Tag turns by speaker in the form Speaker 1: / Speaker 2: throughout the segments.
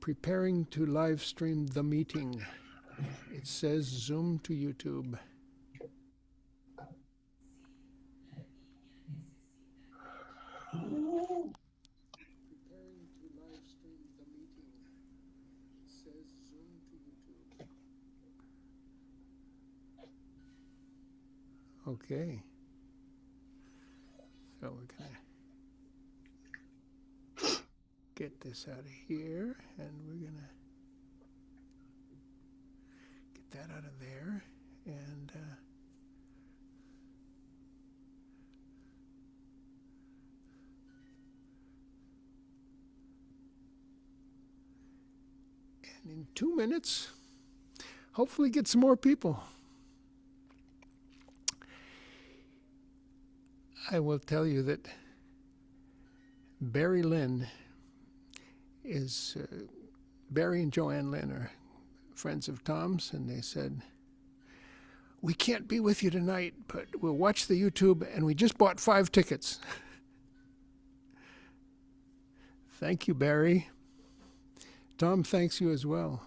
Speaker 1: preparing to live stream the meeting. It says Zoom to YouTube. Preparing to live stream the meeting. It says Zoom to YouTube. Okay. So we're gonna get this out of here, and we're gonna get that out of there, and in 2 minutes, hopefully get some more people. I will tell you that Barry Lynn is, Barry and Joanne Lynn are friends of Tom's, and they said, we can't be with you tonight, but we'll watch the YouTube, and we just bought 5 tickets. Thank you, Barry. Tom thanks you as well.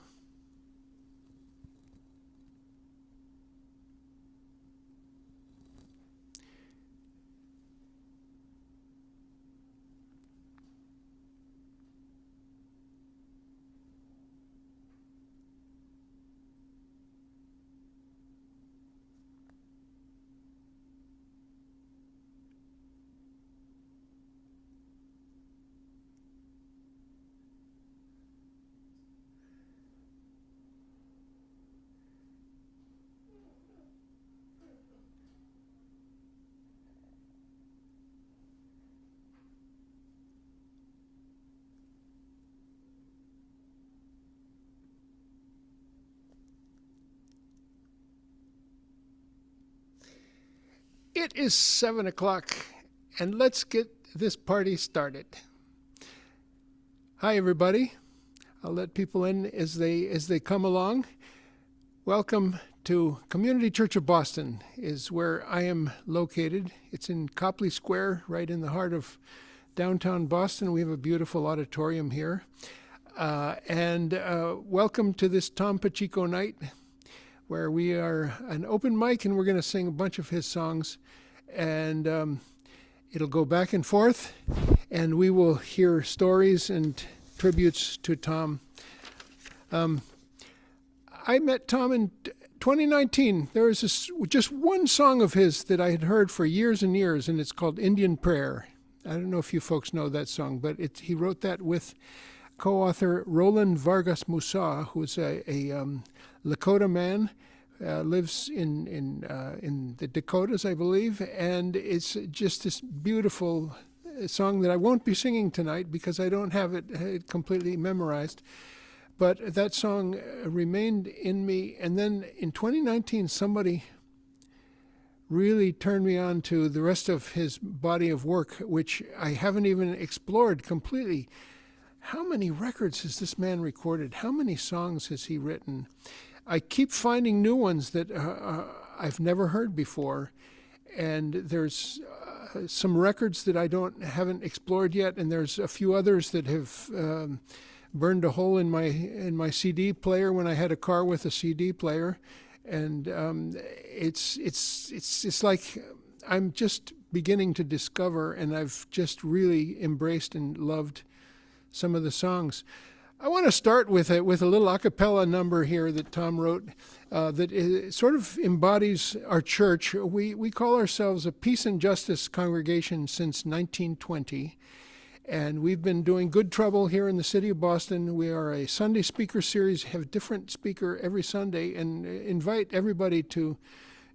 Speaker 1: It is 7 o'clock, and let's get this party started. Hi, everybody. I'll let people in as they come along. Welcome to Community Church of Boston, is where I am located. It's in Copley Square, right in the heart of downtown Boston. We have a beautiful auditorium here. And welcome to this Tom Pacheco night, where we are an open mic, and we're going to sing a bunch of his songs, and it'll go back and forth, and we will hear stories and tributes to Tom. I met Tom in 2019. There was just one song of his that I had heard for years and years, and it's called Indian Prayer. I don't know if you folks know that song, but he wrote that with co-author Roland Vargas Musa, who's a Lakota man, lives in the Dakotas, I believe, and it's just this beautiful song that I won't be singing tonight because I don't have it completely memorized. But that song remained in me, and then in 2019, somebody really turned me on to the rest of his body of work, which I haven't even explored completely. How many records has this man recorded? How many songs has he written? I keep finding new ones that I've never heard before, and there's some records that I haven't explored yet, and there's a few others that have burned a hole in my CD player when I had a car with a CD player, and it's like I'm just beginning to discover, and I've just really embraced and loved some of the songs. I want to start with a little a cappella number here that Tom wrote that sort of embodies our church. We call ourselves a Peace and Justice congregation since 1920, and we've been doing good trouble here in the city of Boston. We are a Sunday speaker series, have a different speaker every Sunday, and invite everybody to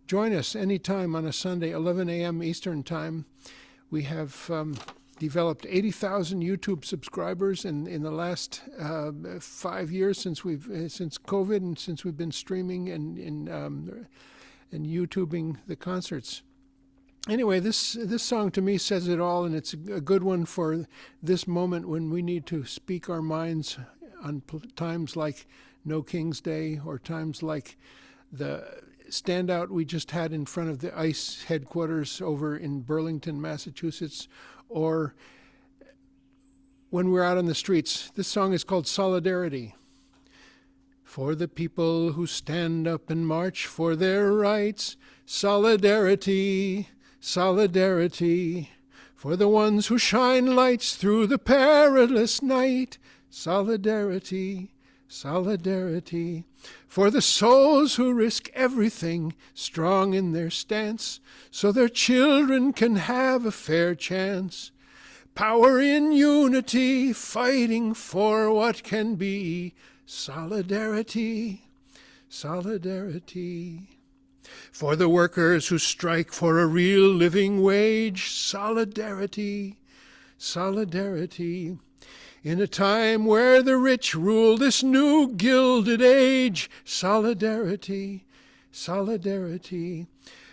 Speaker 1: join us anytime on a Sunday, 11 a.m. Eastern Time. We have developed 80,000 YouTube subscribers in the last 5 years since COVID, and since we've been streaming and YouTubing the concerts. Anyway, this song to me says it all, and it's a good one for this moment when we need to speak our minds on times like No King's Day, or times like the standout we just had in front of the ICE headquarters over in Burlington, Massachusetts, or when we're out on the streets. This song is called Solidarity. For the people who stand up and march for their rights, solidarity, solidarity. For the ones who shine lights through the perilous night, solidarity, solidarity. For the souls who risk everything, strong in their stance, so their children can have a fair chance. Power in unity, fighting for what can be. Solidarity, solidarity. For the workers who strike for a real living wage, solidarity, solidarity. In a time where the rich rule this new gilded age, solidarity, solidarity.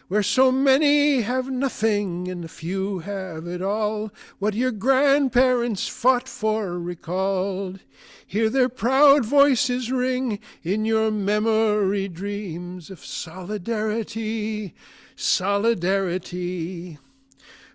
Speaker 1: Where so many have nothing and a few have it all, what your grandparents fought for recalled. Hear their proud voices ring in your memory dreams of solidarity, solidarity.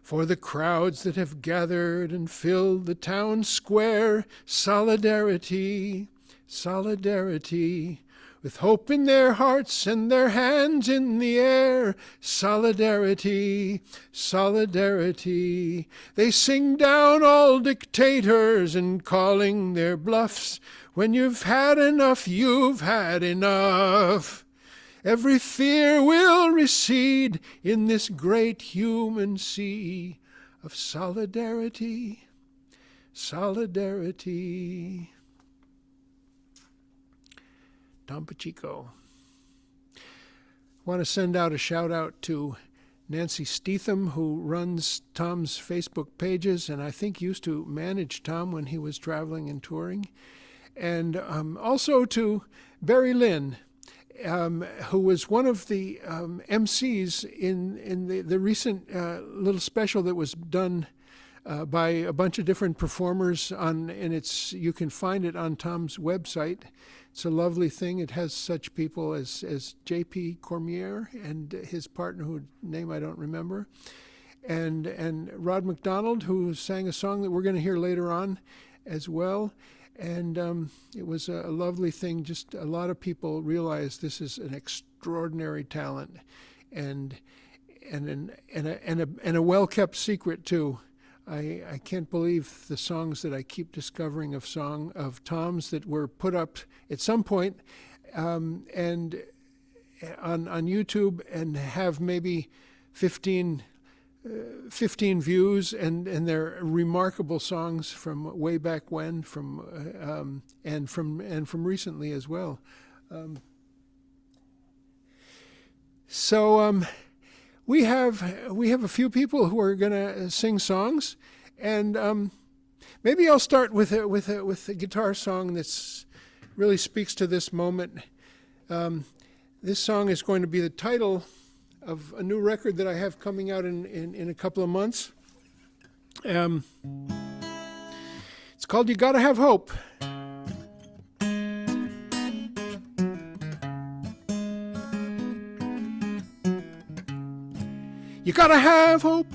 Speaker 1: For the crowds that have gathered and filled the town square, solidarity, solidarity. With hope in their hearts and their hands in the air, solidarity, solidarity. They sing down all dictators and calling their bluffs. When you've had enough, you've had enough. Every fear will recede in this great human sea of solidarity, solidarity. Tom Pacheco. I want to send out a shout out to Nancy Steetham, who runs Tom's Facebook pages and I think used to manage Tom when he was traveling and touring. And also to Barry Lynn, who was one of the MCs in the recent little special that was done by a bunch of different performers and you can find it on Tom's website. It's a lovely thing. It has such people as J.P. Cormier and his partner, whose name I don't remember, and Rod McDonald, who sang a song that we're going to hear later on as well. And it was a lovely thing. Just a lot of people realize this is an extraordinary talent, and a well-kept secret too. I can't believe the songs that I keep discovering of Tom's that were put up at some point and on YouTube and have maybe 15 views, and they're remarkable songs from way back when, and from recently as well. We have a few people who are going to sing songs, and maybe I'll start with a guitar song that's really speaks to this moment. This song is going to be the title of a new record that I have coming out in a couple of months. It's called "You Gotta Have Hope." You gotta have hope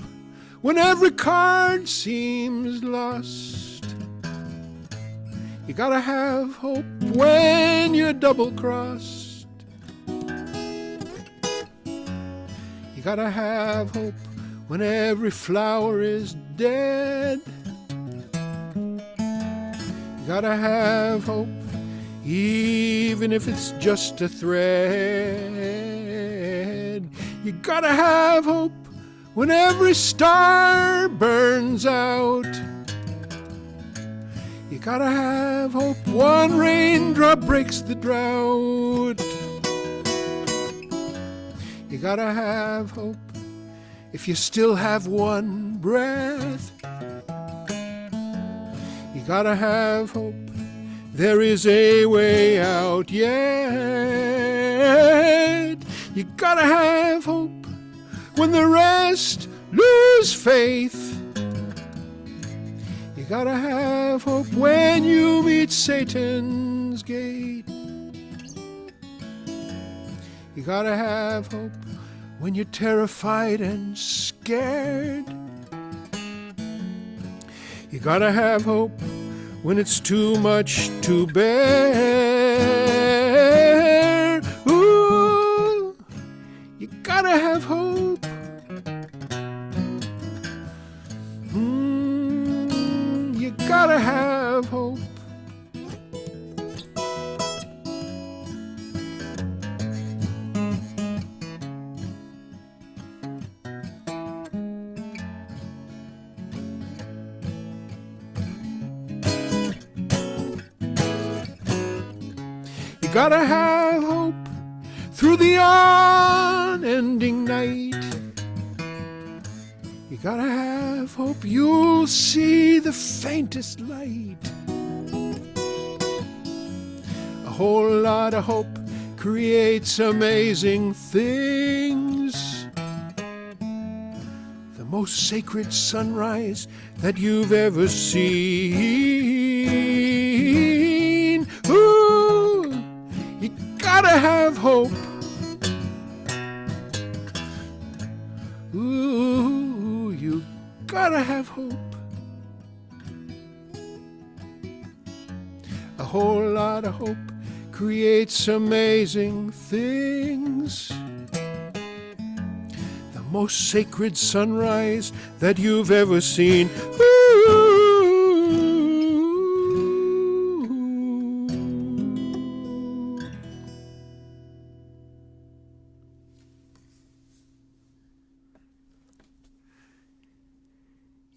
Speaker 1: when every card seems lost. You gotta have hope when you're double-crossed. You gotta have hope when every flower is dead. You gotta have hope even if it's just a thread. You gotta have hope when every star burns out. You gotta have hope, one raindrop breaks the drought. You gotta have hope if you still have one breath. You gotta have hope, there is a way out yet. You gotta have hope when the rest lose faith. You gotta have hope when you meet Satan's gate. You gotta have hope when you're terrified and scared. You gotta have hope when it's too much to bear. Ooh, you gotta have hope. You gotta have hope. You gotta have hope through the unending night. You gotta have hope you'll see the faintest light. A whole lot of hope creates amazing things. The most sacred sunrise that you've ever seen. Ooh, you gotta have hope. Ooh, you gotta have hope. A whole lot of hope creates amazing things. The most sacred sunrise that you've ever seen. Ooh.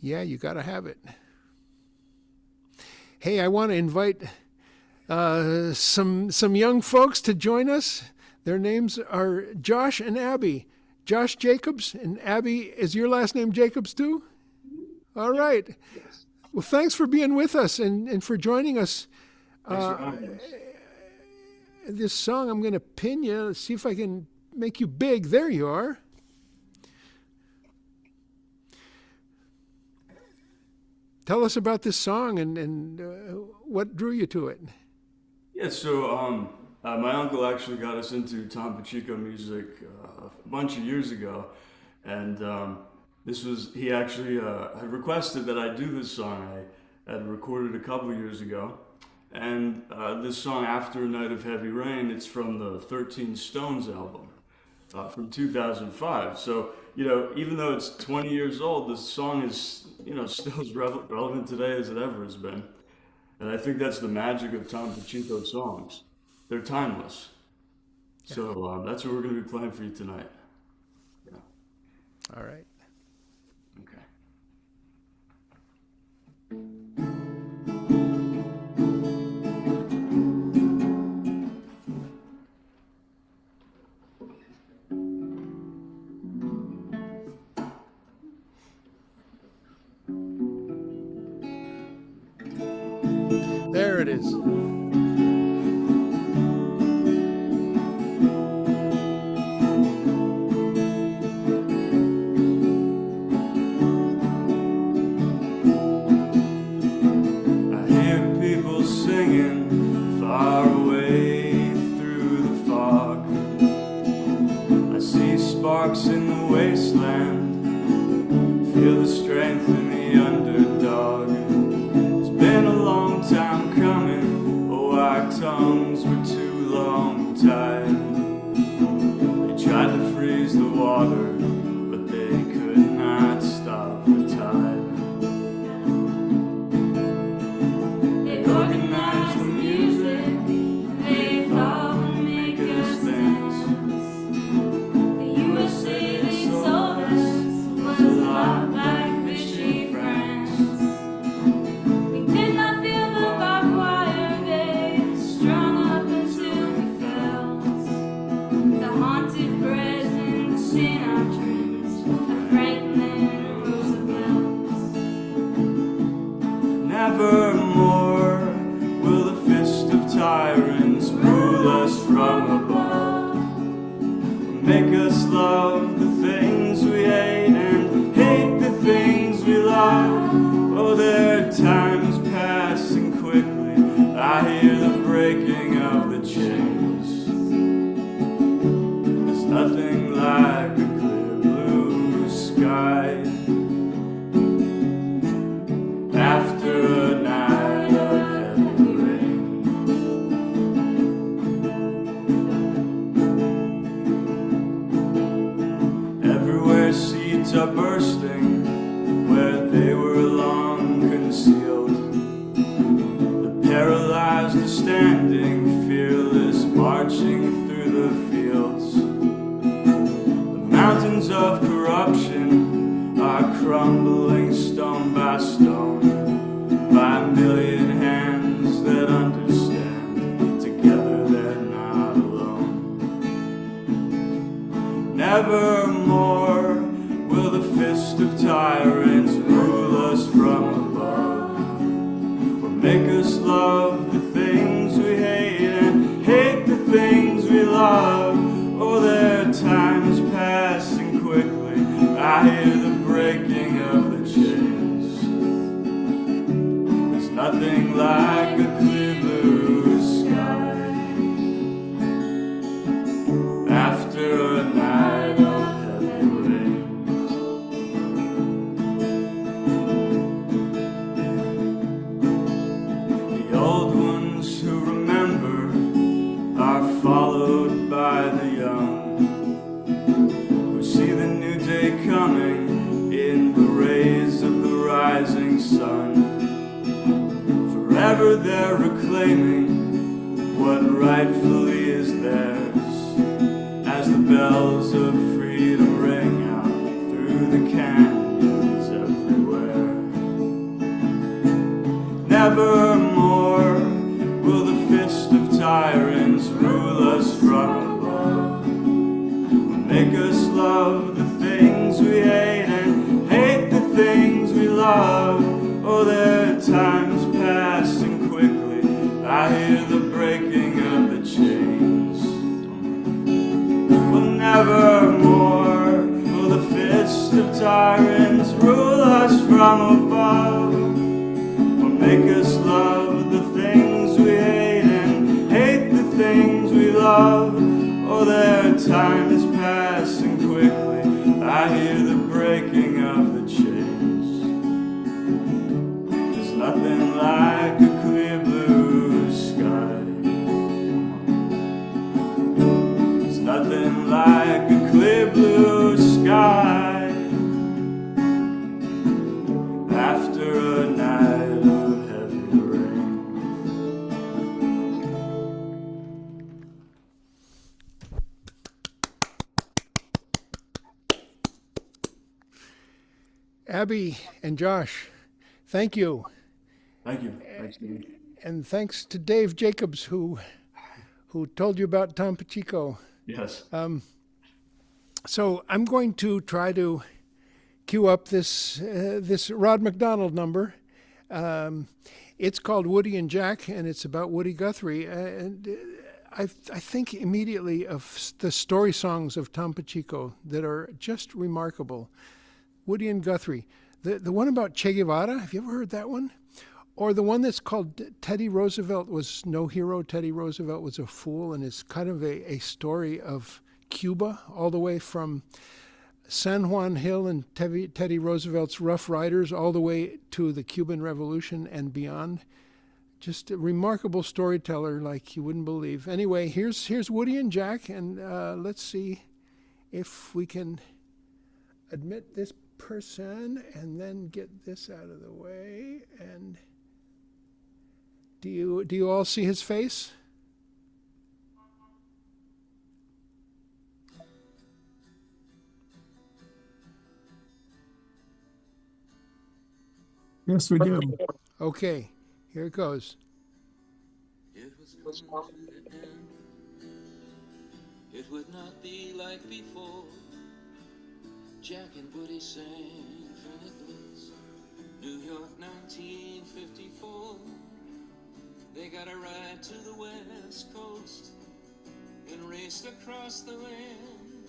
Speaker 1: Yeah, you gotta have it. Hey, I want to invite some young folks to join us. Their names are Josh and Abby. Josh Jacobs and Abby, is your last name Jacobs too? All right.
Speaker 2: Yes.
Speaker 1: Well, thanks for being with us and for joining us.
Speaker 2: Thanks for having us.
Speaker 1: This song, I'm going to pin you. Let's see if I can make you big. There you are. Tell us about this song and what drew you to it.
Speaker 2: Yeah, so my uncle actually got us into Tom Pacheco music a bunch of years ago, and he actually had requested that I do this song. I had recorded a couple of years ago, and this song, After a Night of Heavy Rain, it's from the 13 Stones album from 2005. So, even though it's 20 years old, this song is, still as relevant today as it ever has been. And I think that's the magic of Tom Pacheco songs. They're timeless. So that's what we're going to be playing for you tonight. Yeah.
Speaker 1: All right.
Speaker 2: Okay.
Speaker 1: There it is.
Speaker 2: I hear people singing far away through the fog. I see sparks in the wasteland, feel the strength in the underdog. It's been a long time coming, oh our tongues were too long tied. They tried to freeze the water, but they could not stop the tide. They organized the music they thought would make us dance. The USA they sold us was a lot like Vichy France. We did not feel the barbed wire they strung up until we felt the haunted presence in our dreams of Franklin Roosevelt. Nevermore will the fist of tyrants rule us from above, make us love the things we hate and hate the things we love. Oh, their time's passing quickly, I hear the breaking of the chains. There's nothing like a clear blue sky after a night of are bursting where they were long concealed. The paralyzed are standing, fearless, marching through the fields. The mountains of corruption are crumbling stone by stone, by a million hands that understand. Together they're not alone. Nevermore will the fist of tyrants rule us from above, or make us love the things we hate and hate the things we love. Oh, their time's passing quickly. I hear the breaking of the chains. There's nothing like a clear blue sky after a night of heavy rain. The old ones who remember are followed by the young, who see the new day coming in the rays of the rising sun. Forever they're reclaiming what rightfully is theirs, as the bells of freedom ring out through the canyons everywhere. Nevermore will the fist of tyrants rule us from above, make us love the things we hate and hate the things we love. Oh, their time's passing quickly. I hear the breaking of the chains. Well, nevermore will the fist of tyrants rule us from above, or make us love the things we hate and hate the things we love. Oh, their time is passing quickly. I hear the breaking of the chains. There's nothing like a clear blue sky. There's nothing like a clear blue sky after a night of heavy rain.
Speaker 1: Abby and Josh, thank you.
Speaker 2: Thank you. Thanks, Steve.
Speaker 1: And thanks to Dave Jacobs, who told you about Tom Pacheco.
Speaker 2: Yes.
Speaker 1: So I'm going to try to cue up this Rod McDonald number. It's called Woody and Jack, and it's about Woody Guthrie. And I think immediately of the story songs of Tom Pacheco that are just remarkable. Woody and Guthrie. The one about Che Guevara, have you ever heard that one? Or the one that's called Teddy Roosevelt was no hero, Teddy Roosevelt was a fool, and it's kind of a story of Cuba, all the way from San Juan Hill and Teddy Roosevelt's Rough Riders, all the way to the Cuban Revolution and beyond. Just a remarkable storyteller like you wouldn't believe. Anyway, here's Woody and Jack, and let's see if we can admit this person and then get this out of the way. And do you all see his face?
Speaker 3: Yes, we do.
Speaker 1: Okay, here it goes.
Speaker 4: It was going to end. It would not be like before. Jack and Woody sang for Nicholas. New York, 1954. They got a ride to the West Coast and raced across the land,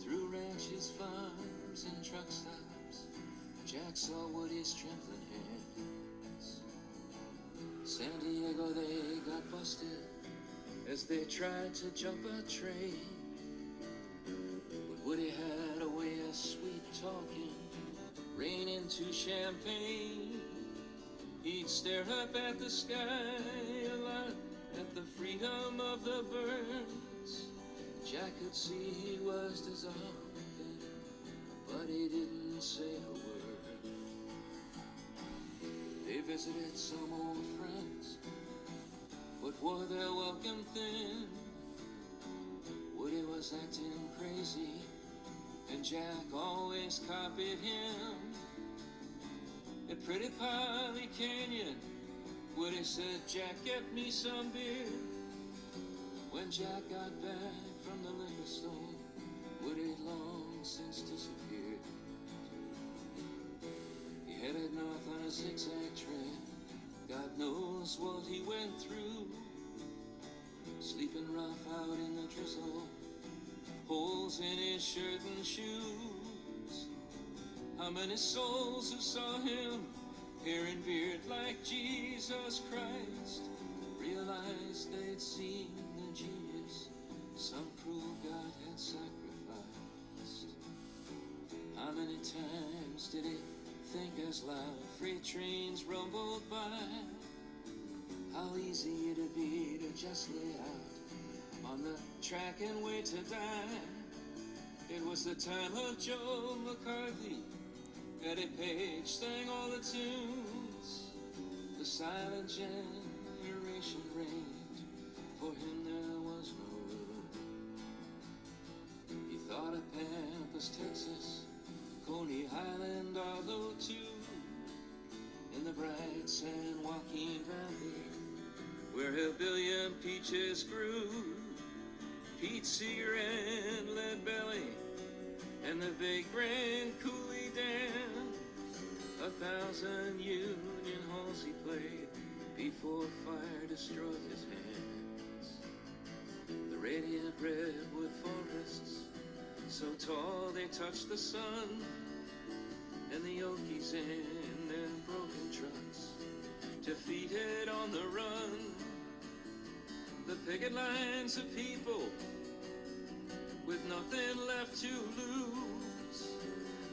Speaker 4: through ranches, farms, and truck stops. Jack saw Woody's trembling hands. San Diego, they got busted as they tried to jump a train. But Woody had a way of sweet talking, rain into champagne. He'd stare up at the sky a lot, at the freedom of the birds. Jack could see he was dissolving, but but he didn't say a word. They visited some old friends, but wore their welcome thin. Woody was acting crazy, and Jack always copied him. At Pretty Piley Canyon, Woody said, Jack, get me some beer. When Jack got back from the liquor store, Woody had long since disappeared. He headed north on a zigzag trail. God knows what he went through. Sleeping rough out in the drizzle, holes in his shirt and shoes. How many souls who saw him, hair and beard like Jesus Christ, realized they'd seen the genius some cruel God had sacrificed. How many times did he think as loud freight trains rumbled by, how easy it'd be to just lay out on the track and wait to die. It was the time of Joe McCarthy. Eddie Page sang all the tunes. The silent generation reigned. For him there was no room. He thought of Pampas, Texas, Coney Island, Arlo too, in the bright San Joaquin Valley, where a billion peaches grew. Pete Seeger and Lead Belly, and the big Grand Coulee Dam. 1,000 Union halls he played before fire destroyed his hands. The radiant redwood forests, so tall they touched the sun, and the Okies in their broken trucks, defeated on the run. The picket lines of people with nothing left to lose.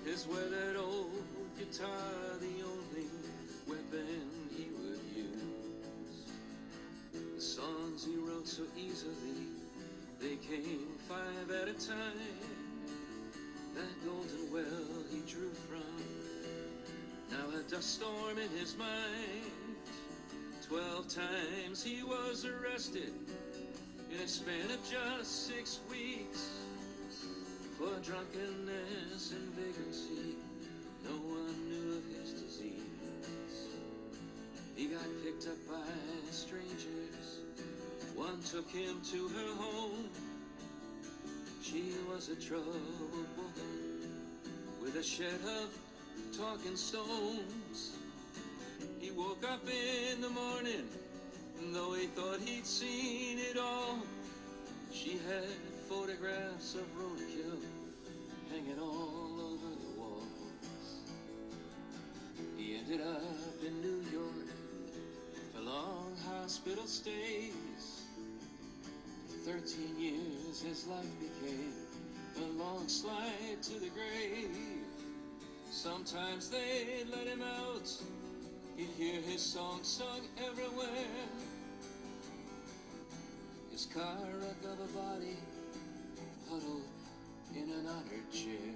Speaker 4: His weathered old guitar, the only weapon he would use. The songs he wrote so easily, they came 5 at a time. That golden well he drew from, now a dust storm in his mind. 12 times he was arrested in a span of just 6 weeks for drunkenness and vagrancy. No one knew of his disease. He got picked up by strangers. One took him to her home. She was a troubled woman with a shed of talking stones. He woke up in the morning, though he thought he'd seen it all. She had photographs of roadkill hanging all over the walls. He ended up in New York for long hospital stays. For 13 years his life became a long slide to the grave. Sometimes they'd let him out, he'd hear his song sung everywhere. His car wreck of a body huddled in an honored chair.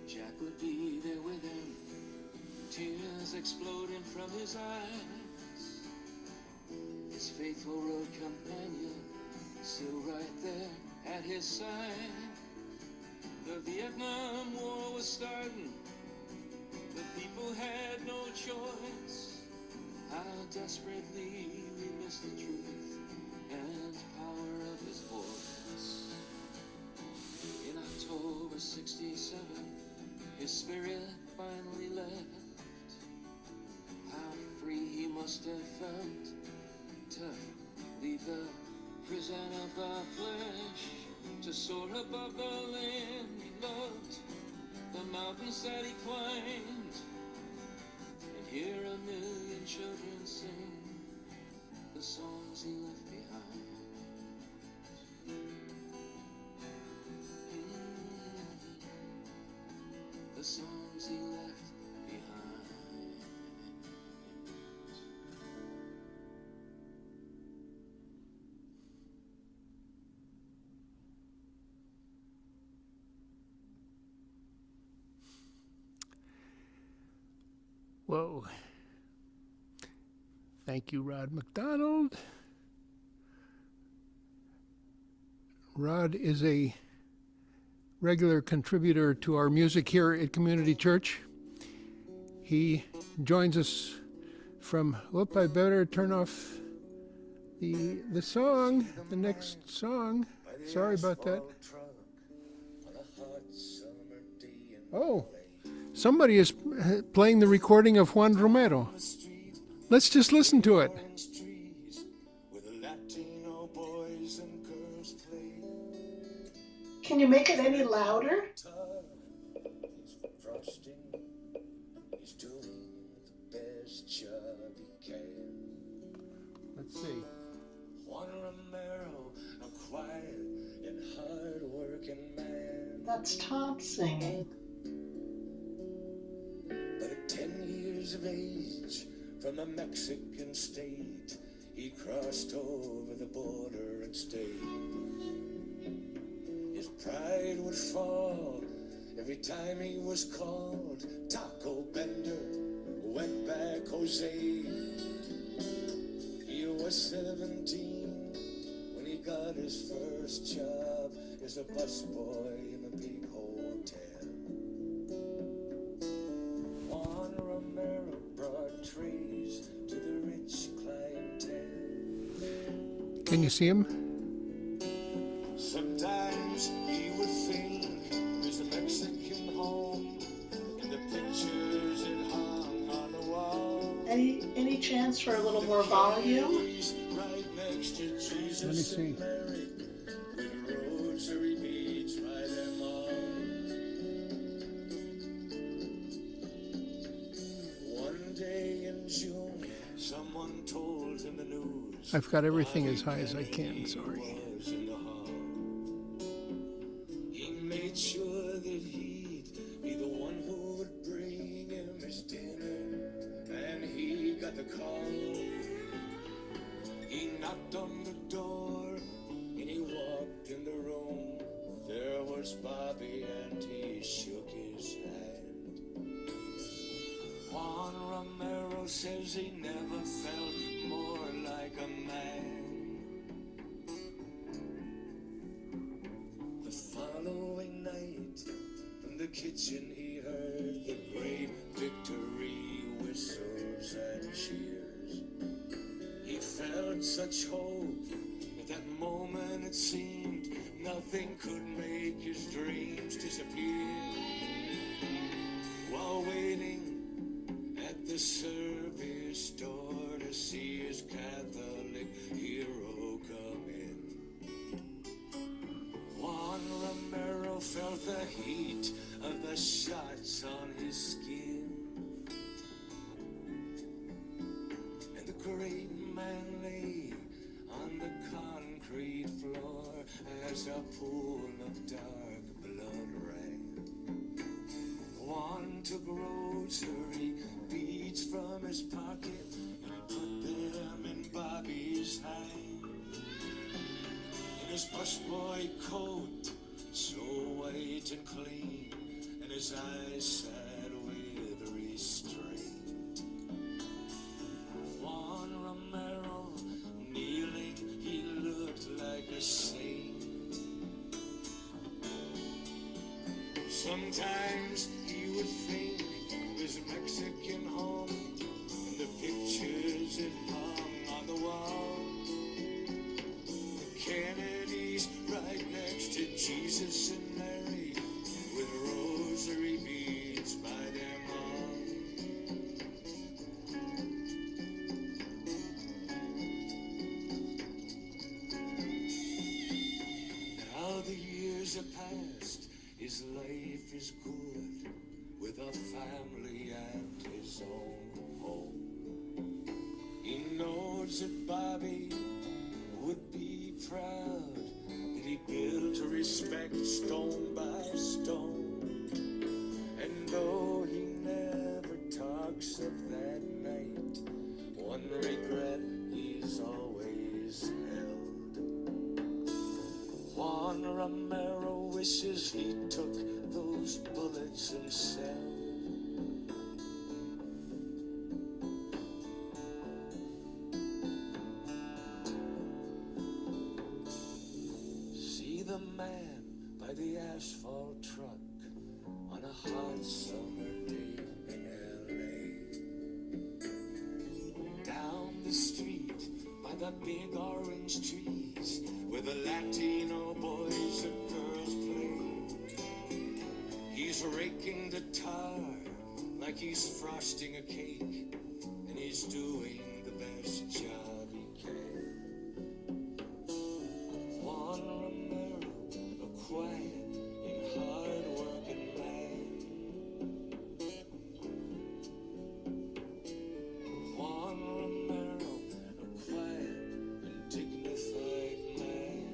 Speaker 4: Jack would be there with him, tears exploding from his eyes. His faithful road companion, still right there at his side. The Vietnam War was starting, but people had no choice. How desperately we missed the truth and power of his voice. In October '67, his spirit finally left. How free he must have felt to leave the prison of the flesh, to soar above the land he loved, the mountains that he climbed, and hear a million children sing the songs he left behind. The songs he left behind.
Speaker 1: Whoa. Thank you, Rod McDonald. Rod is a regular contributor to our music here at Community Church. He joins us from, whoop, I better turn off the song, the next song. Sorry about that. Oh, somebody is playing the recording of Juan Romero. Let's just listen to it.
Speaker 3: Can you make it any louder?
Speaker 1: Let's see.
Speaker 5: Juan Romero, a quiet and hard-working man.
Speaker 3: That's Tom singing.
Speaker 5: But at 10 years of age, from a Mexican state, he crossed over the border and stayed. His pride would fall every time he was called Taco Bender, Wetback Jose. He was 17 when he got his first job as a busboy in a big hotel. Juan Romero brought trays to the rich clientele.
Speaker 1: Can you see him?
Speaker 5: Sometimes he would think there's a Mexican home and the pictures it hung on the wall.
Speaker 3: Any chance for a little more volume?
Speaker 5: Right next to Jesus.
Speaker 1: Let me see.
Speaker 5: Mary, with rosary beads by them all. One day in June, someone told him the news.
Speaker 1: I've got everything as high as I can, sorry.
Speaker 5: Was in the hall. He made sure that he'd be the one who would bring him his dinner, and he got the call. He knocked on the door, and he walked in the room. There was Bobby, and he shook his hand. Juan Romero says he never felt more like a man. The following night, from the kitchen he heard the great victory whistles and cheers. He felt such hope. At that moment it seemed nothing could make his dreams disappear. While waiting at the service door to see his Catholic hero come in, Juan Romero felt the heat of the shots on his skin. And the great man lay on the concrete floor as a pool of dark blood ran. Juan took rosary beads from his pocket and put them in Bobby's hand. In his busboy coat, so white and clean, and his eyes sad with restraint. Juan Romero, kneeling, he looked like a saint. Sometimes he would think there's a Mexican home and the pictures it hung on the wall. The Kennedys right next to Jesus and Mary with rosary beads by them all. Now the years have passed, his life is good with a family and his own home. He knows that Bobby would be proud that he built respect stone by stone. And though he never talks of that night, one regret he's always held. Juan Romero wishes he took those bullets himself. with a man by the asphalt truck on a hot summer day in LA. Down the street by the big orange trees where the Latino boys and girls play. He's raking the tar like he's frosting a cake, and he's doing the best job he can. Juan Romero, a quiet and hard-working man. Juan Romero, a quiet and dignified man.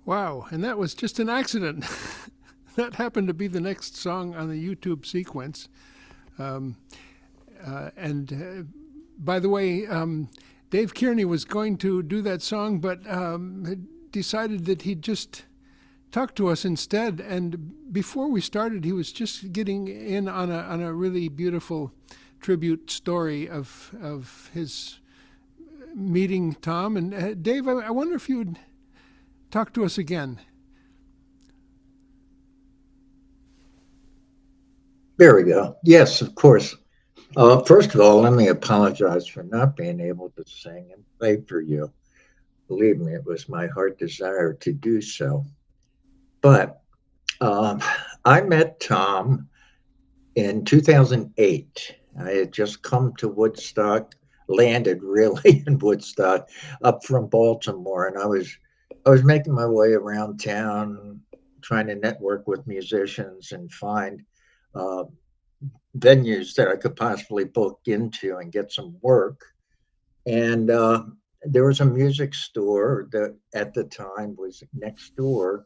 Speaker 1: Wow, and that was just an accident. That happened to be the next song on the YouTube sequence. Um, and by the way, Dave Kearney was going to do that song, but had decided that he'd just talk to us instead. And before we started, he was just getting in on a really beautiful tribute story of his meeting Tom. And Dave, I wonder if you would talk to us again.
Speaker 6: There we go. Yes, of course. First of all, let me apologize for not being able to sing and play for you. Believe me, it was my heart desire to do so. But um, I met Tom in 2008. I had just come to Woodstock, landed really in Woodstock, up from Baltimore, and I was making my way around town, trying to network with musicians and find uh, venues that I could possibly book into and get some work. And there was a music store that at the time was next door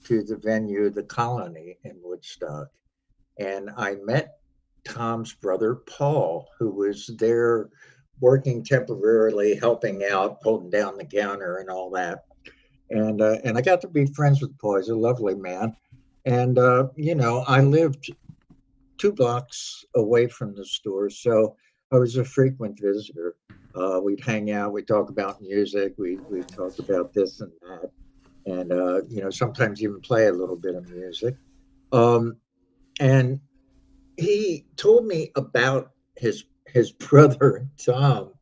Speaker 6: to the venue, the Colony in Woodstock. And I met Tom's brother, Paul, who was there working temporarily, helping out, holding down the counter and all that. And I got to be friends with Paul. He's a lovely man. And, I lived 2 blocks away from the store. So I was a frequent visitor. We'd hang out, we'd talk about music, we'd talk about this and that. And, sometimes even play a little bit of music. Um, and he told me about his brother Tom,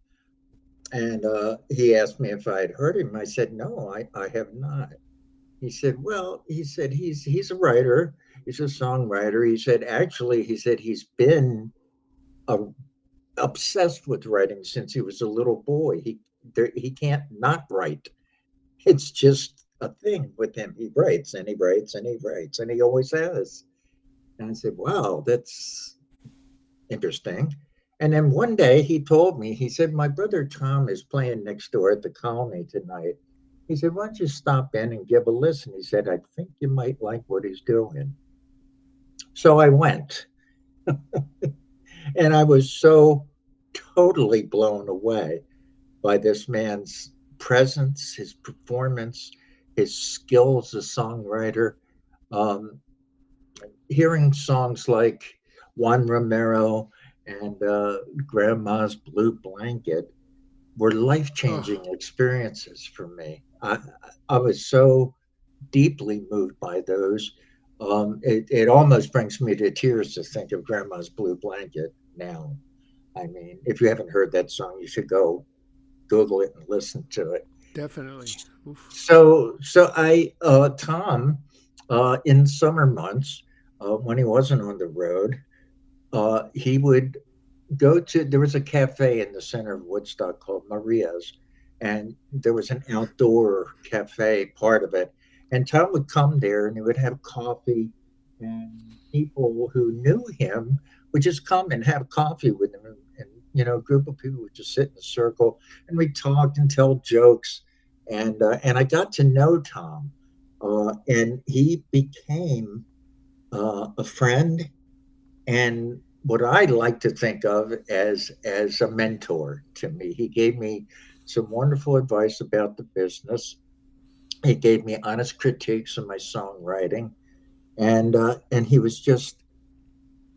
Speaker 6: and he asked me if I had heard him. I said no, I have not. He said, well, he said he's a writer, he's a songwriter. He said actually, he said he's been uh, obsessed with writing since he was a little boy. He can't not write. It's just a thing with him. He writes and he writes and he writes and he always has. And I said, wow, that's interesting. And then one day he told me, he said, my brother Tom is playing next door at the Colony tonight. He said, why don't you stop in and give a listen? He said, I think you might like what he's doing. So I went, and I was so totally blown away by this man's presence, his performance, his skills as a songwriter. Um, Hearing songs like Juan Romero and Grandma's Blue Blanket were life
Speaker 1: Oh,
Speaker 6: changing experiences for me. I was so deeply moved by those. It almost brings me to tears to think of Grandma's Blue Blanket now. I mean, if you haven't heard that song, you should go Google it and listen to it.
Speaker 1: definitely. Oof.
Speaker 6: Tom, in summer months, when he wasn't on the road, he would there was a cafe in the center of Woodstock called Maria's, and there was an outdoor cafe part of it. And Tom would come there and he would have coffee, and people who knew him would just come and have coffee with him. And a group of people would just sit in a circle and we talked and tell jokes. And I got to know Tom, and he became a friend and what I like to think of as a mentor to me. He gave me some wonderful advice about the business. He gave me honest critiques of my songwriting, and he was just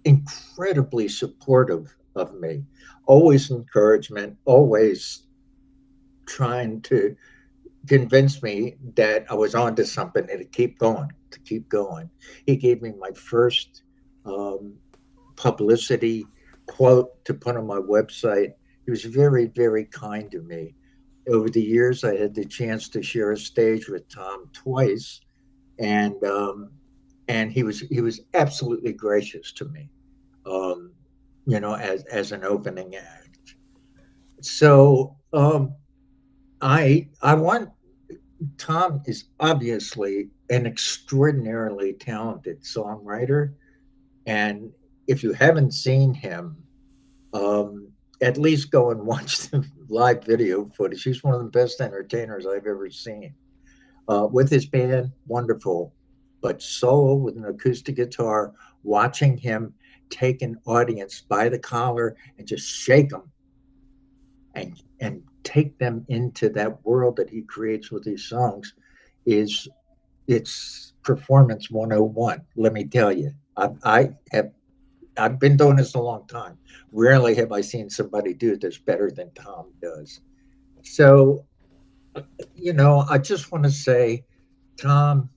Speaker 6: incredibly supportive of me. Always encouragement, always trying to convince me that I was onto something and to keep going, to keep going. He gave me my first um, publicity quote to put on my website. He was very, very kind to me. Over the years, I had the chance to share a stage with Tom twice, and he was absolutely gracious to me. Um, as an opening act. So I want Tom is obviously an extraordinarily talented songwriter, and if you haven't seen him, um, at least go and watch the live video footage. He's one of the best entertainers I've ever seen. With his band, wonderful, but solo with an acoustic guitar, watching him take an audience by the collar and just shake them and take them into that world that he creates with these songs is it's performance 101. Let me tell you, I've been doing this a long time. Rarely have I seen somebody do this better than Tom does. So, I just want to say, Tom,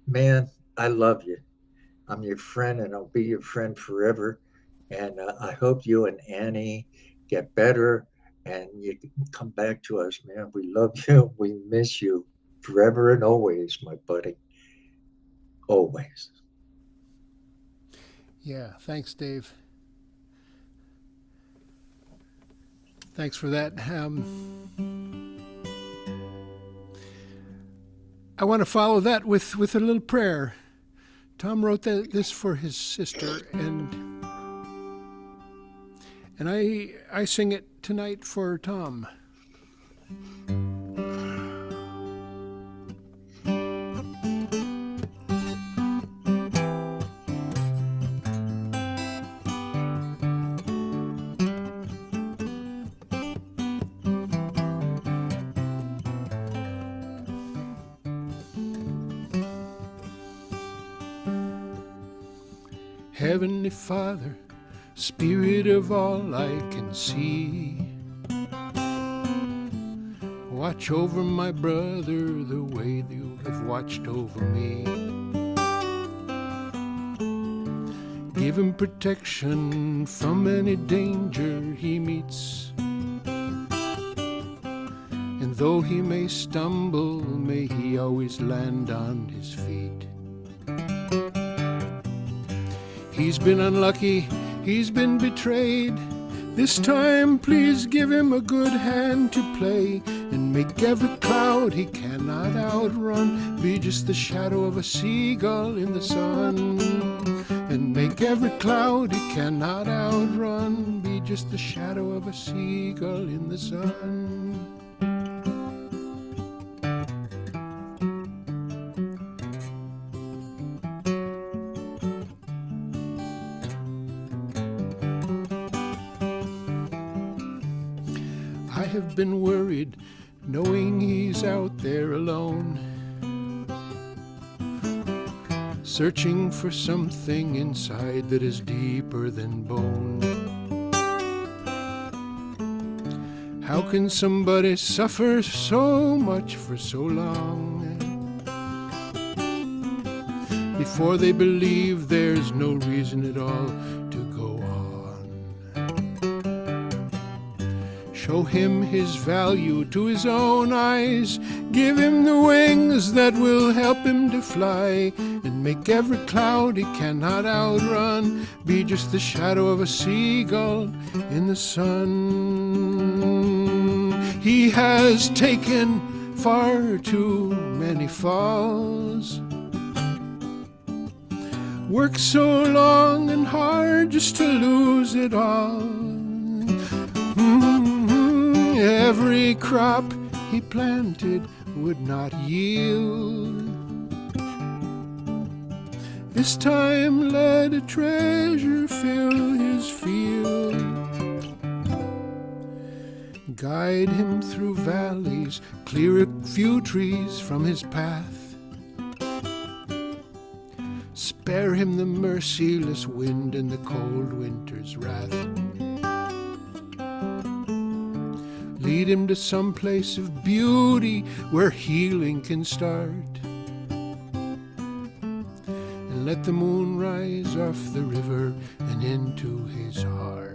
Speaker 6: man, I love you. I'm your friend, and I'll be your friend forever. And I hope you and Annie get better, and you can come back to us, man. We love you. We miss you forever and always, my buddy. Always.
Speaker 1: Yeah, thanks, Dave. Thanks for that. I want to follow that with a little prayer. Tom wrote this for his sister, and I sing it tonight for Tom. Heavenly Father, Spirit of all I can see, watch over my brother the way you have watched over me. Give him protection from any danger he meets, and though he may stumble, may he always land on his feet. He's been unlucky, he's been betrayed. This time please give him a good hand to play, and make every cloud he cannot outrun be just the shadow of a seagull in the sun. And make every cloud he cannot outrun be just the shadow of a seagull in the sun. I have been worried knowing he's out there alone, searching for something inside that is deeper than bone. How can somebody suffer so much for so long before they believe there's no reason at all to go on? Show him his value to his own eyes, give him the wings that will help him to fly, and make every cloud he cannot outrun be just the shadow of a seagull in the sun. He has taken far too many falls, worked so long and hard just to lose it all. Every crop he planted would not yield. This time let a treasure fill his field. Guide him through valleys, clear a few trees from his path. Spare him the merciless wind and the cold winter's wrath. Lead him to some place of beauty where healing can start. And let the moon rise off the river and into his heart.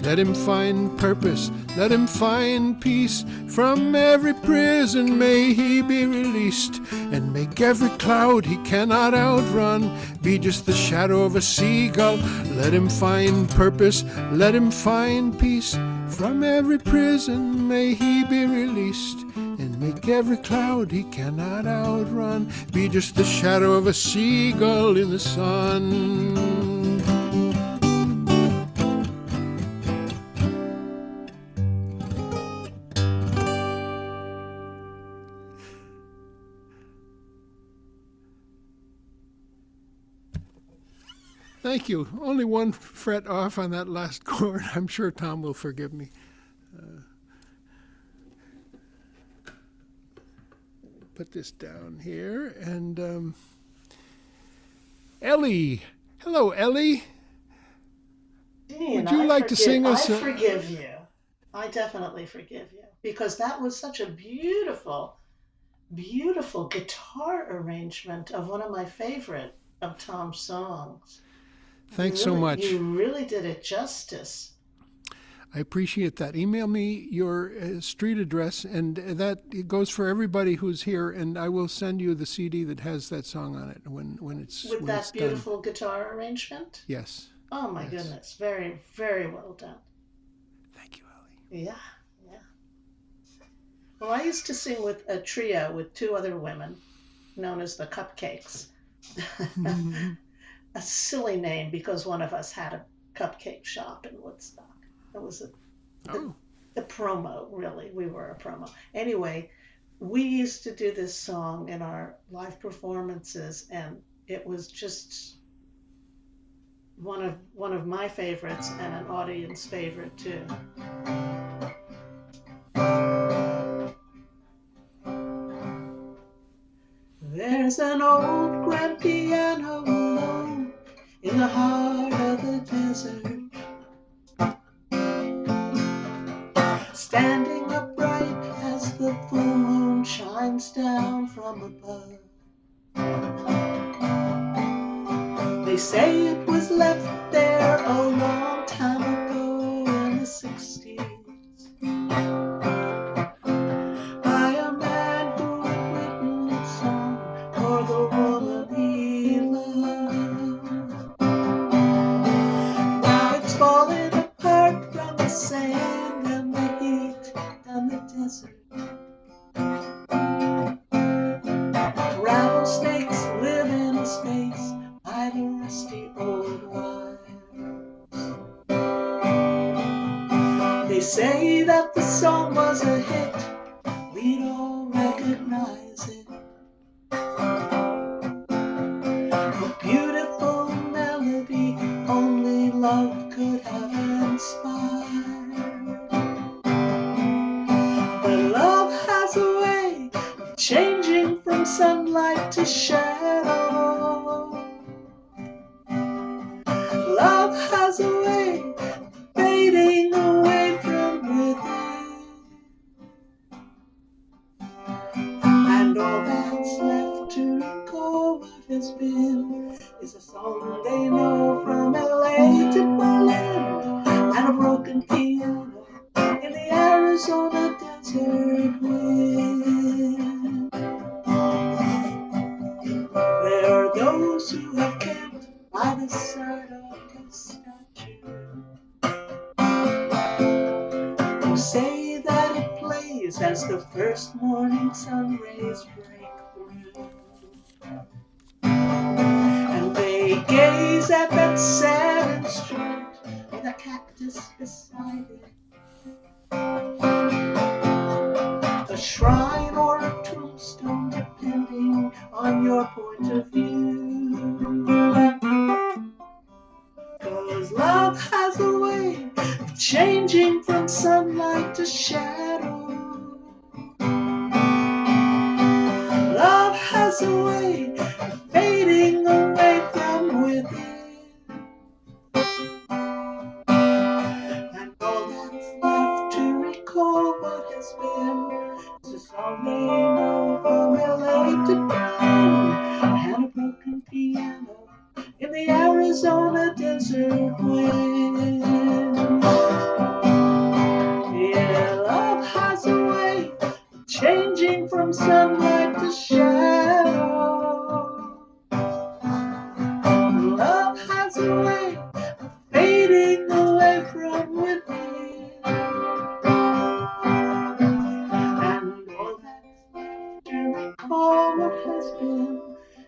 Speaker 1: Let him find purpose, let him find peace. From every prison may he be released, and make every cloud he cannot outrun be just the shadow of a seagull. Let him find purpose, let him find peace. From every prison may he be released, and make every cloud he cannot outrun be just the shadow of a seagull in the sun. Thank you. Only one fret off on that last chord. I'm sure Tom will forgive me. Put this down here. And Ellie. Hello, Ellie.
Speaker 3: Dean,
Speaker 1: Would you like to sing us
Speaker 3: I forgive you. I definitely forgive you. Because that was such a beautiful, beautiful guitar arrangement of one of my favorite of Tom's songs.
Speaker 1: Thanks so much.
Speaker 3: You really did it justice.
Speaker 1: I appreciate that. Email me your street address, and that it goes for everybody who's here, and I will send you the CD that has that song on it when it's
Speaker 3: With
Speaker 1: when
Speaker 3: that
Speaker 1: it's
Speaker 3: beautiful
Speaker 1: done.
Speaker 3: guitar arrangement?
Speaker 1: Yes.
Speaker 3: Oh my goodness. Very, very well done.
Speaker 1: Thank you, Ellie.
Speaker 3: Yeah, yeah. Well, I used to sing with a trio with two other women known as the Cupcakes. A silly name because one of us had a cupcake shop in Woodstock. It was the promo, really. We were a promo. Anyway, we used to do this song in our live performances, and it was just one of my favorites and an audience favorite too. There's an old grand piano alone in the heart of the desert, standing upright as the full moon shines down from above. They say it was left there a long time ago in the 60s by a man who had written a song for the woman he loved. Now it's falling apart from the sand and the heat and the desert. Rattlesnakes live in space by the rusty old wires. They say that the song was a hit, we'd all recognize it. A beautiful melody only love could have inspired. But love has a way of changing from sunlight to shadow. Love has a way of fading away from within. And all that's left to recall what has been is a song they know from LA to Berlin, and a broken piano in the Arizona desert wind. There are those who have camped by the side of his statue, who say that it plays as the first morning sun rays break through. And they gaze at that sad instrument with a cactus beside it, a shrine or a tombstone depending on your point of view. 'Cause love has a way of changing from sunlight to shadow. Love has a way of fading away from within. And all that's left to recall what has been is a song they know from LA to Berlin, and a broken piano in the Arizona desert wind. Yeah, love has a way of changing from sunlight to shadow. Love has a way of fading away from within. And all that's left to recall what has been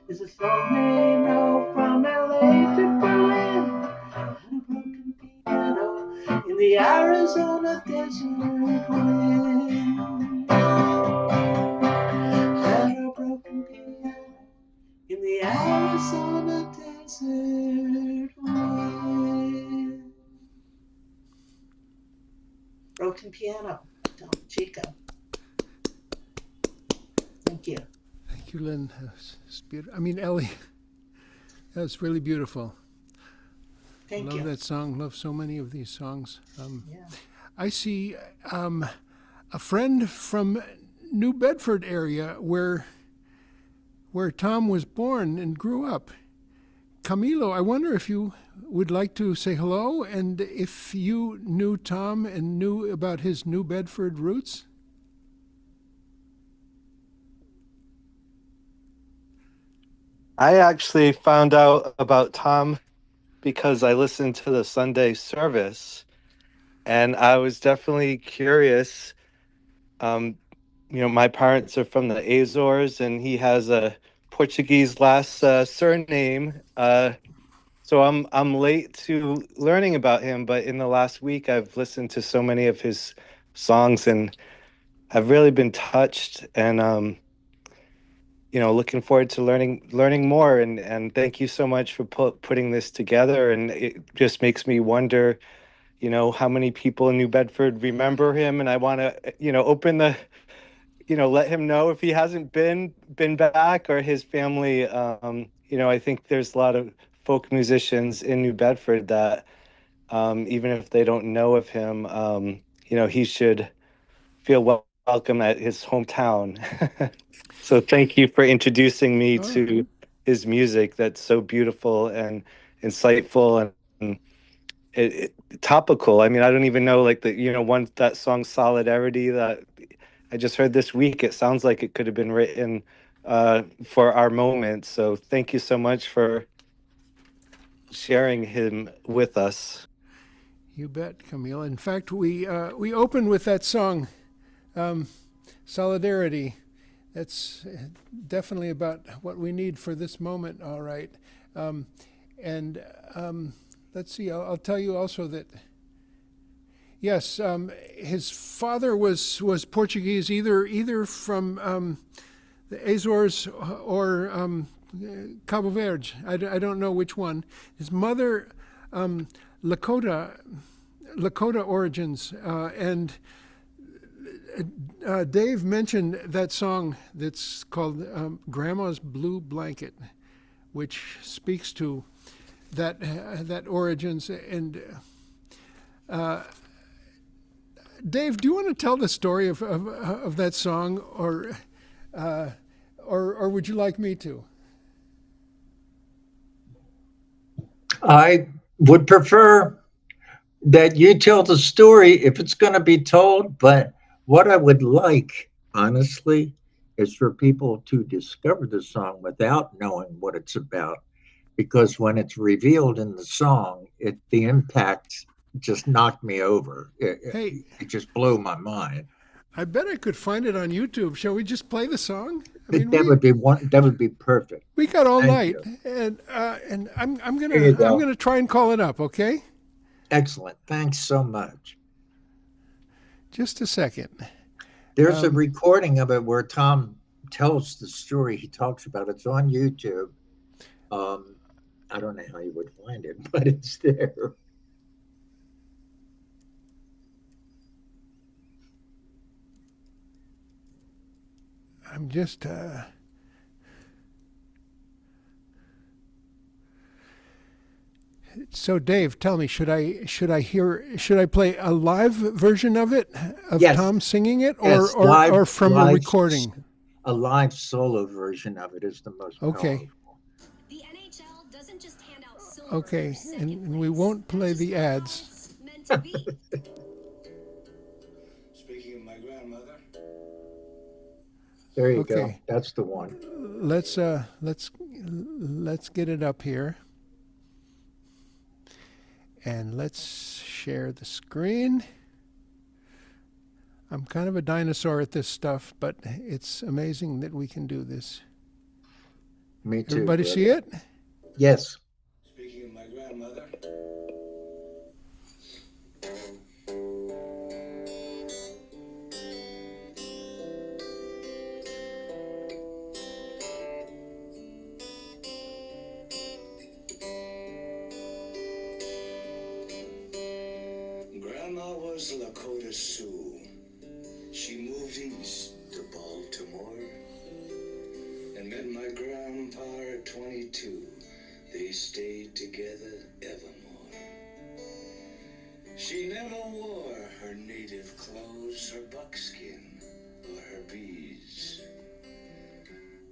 Speaker 3: is a song they know from LA to Berlin, and a broken piano in the Arizona desert wind. And a broken piano in the Arizona desert wind. Broken piano, Tom Pacheco. Thank you.
Speaker 1: Thank you, Lynn. I mean, Ellie, that's really beautiful.
Speaker 3: Thank
Speaker 1: Love
Speaker 3: you.
Speaker 1: that song. Love so many of these songs.
Speaker 3: Yeah.
Speaker 1: I see a friend from New Bedford area where Tom was born and grew up. Camilo, I wonder if you would like to say hello and if you knew Tom and knew about his New Bedford roots.
Speaker 7: I actually found out about Tom because I listened to the Sunday service, and I was definitely curious. Um, my parents are from the Azores, and he has a Portuguese last surname. So I'm late to learning about him, but in the last week, I've listened to so many of his songs, and I've really been touched. And looking forward to learning more. And thank you so much for putting this together. And it just makes me wonder, how many people in New Bedford remember him. And I want to, open the, let him know if he hasn't been back, or his family. I think there's a lot of folk musicians in New Bedford that, even if they don't know of him, he should feel welcome at his hometown. So thank you for introducing me to his music. That's so beautiful and insightful and topical. I mean, I don't even know, like, that song Solidarity that I just heard this week. It sounds like it could have been written for our moment. So thank you so much for sharing him with us.
Speaker 1: You bet, Camille. In fact, we opened with that song, Solidarity. That's definitely about what we need for this moment, all right. Let's see, I'll tell you also that, yes, his father was Portuguese, either from the Azores or Cabo Verde. I don't know which one. His mother, Lakota origins, and Dave mentioned that song that's called Grandma's Blue Blanket, which speaks to that origins. And Dave, do you want to tell the story of that song, or would you like me to?
Speaker 6: I would prefer that you tell the story if it's going to be told, but what I would like, honestly, is for people to discover the song without knowing what it's about, because when it's revealed in the song, the impact just knocked me over. It just blew my mind.
Speaker 1: I bet I could find it on YouTube. Shall we just play the song? I mean,
Speaker 6: that would be perfect.
Speaker 1: We got all
Speaker 6: Thank
Speaker 1: night,
Speaker 6: you.
Speaker 1: and I'm
Speaker 6: There you go.
Speaker 1: gonna try and call it up. Okay.
Speaker 6: Excellent. Thanks so much.
Speaker 1: Just a second.
Speaker 6: There's a recording of it where Tom tells the story he talks about. It's on YouTube. Um, I don't know how you would find it, but it's there.
Speaker 1: I'm just. So Dave, tell me, should I play a live version of it, of
Speaker 6: Yes,
Speaker 1: Tom singing it,
Speaker 6: yes,
Speaker 1: or from a recording?
Speaker 6: a live solo version of it is the most
Speaker 1: Okay,
Speaker 6: powerful.
Speaker 8: The NHL doesn't just hand out silver for
Speaker 1: okay,
Speaker 8: second
Speaker 1: and we
Speaker 8: place.
Speaker 1: won't play
Speaker 8: That's just
Speaker 1: the
Speaker 8: not how
Speaker 1: ads.
Speaker 8: it's meant to be.
Speaker 5: Speaking of my grandmother,
Speaker 6: There you go.
Speaker 1: Okay,
Speaker 6: That's the one.
Speaker 1: let's get it up here, and let's share the screen. I'm kind of a dinosaur at this stuff, but it's amazing that we can do this.
Speaker 6: Me too.
Speaker 1: Everybody
Speaker 6: brother.
Speaker 1: see it?
Speaker 6: Yes.
Speaker 5: speaking of my grandmother, Grandma was Lakota Sioux. She moved east to Baltimore and met my grandpa at 22. They stayed together evermore. She never wore her native clothes, her buckskin, or her beads.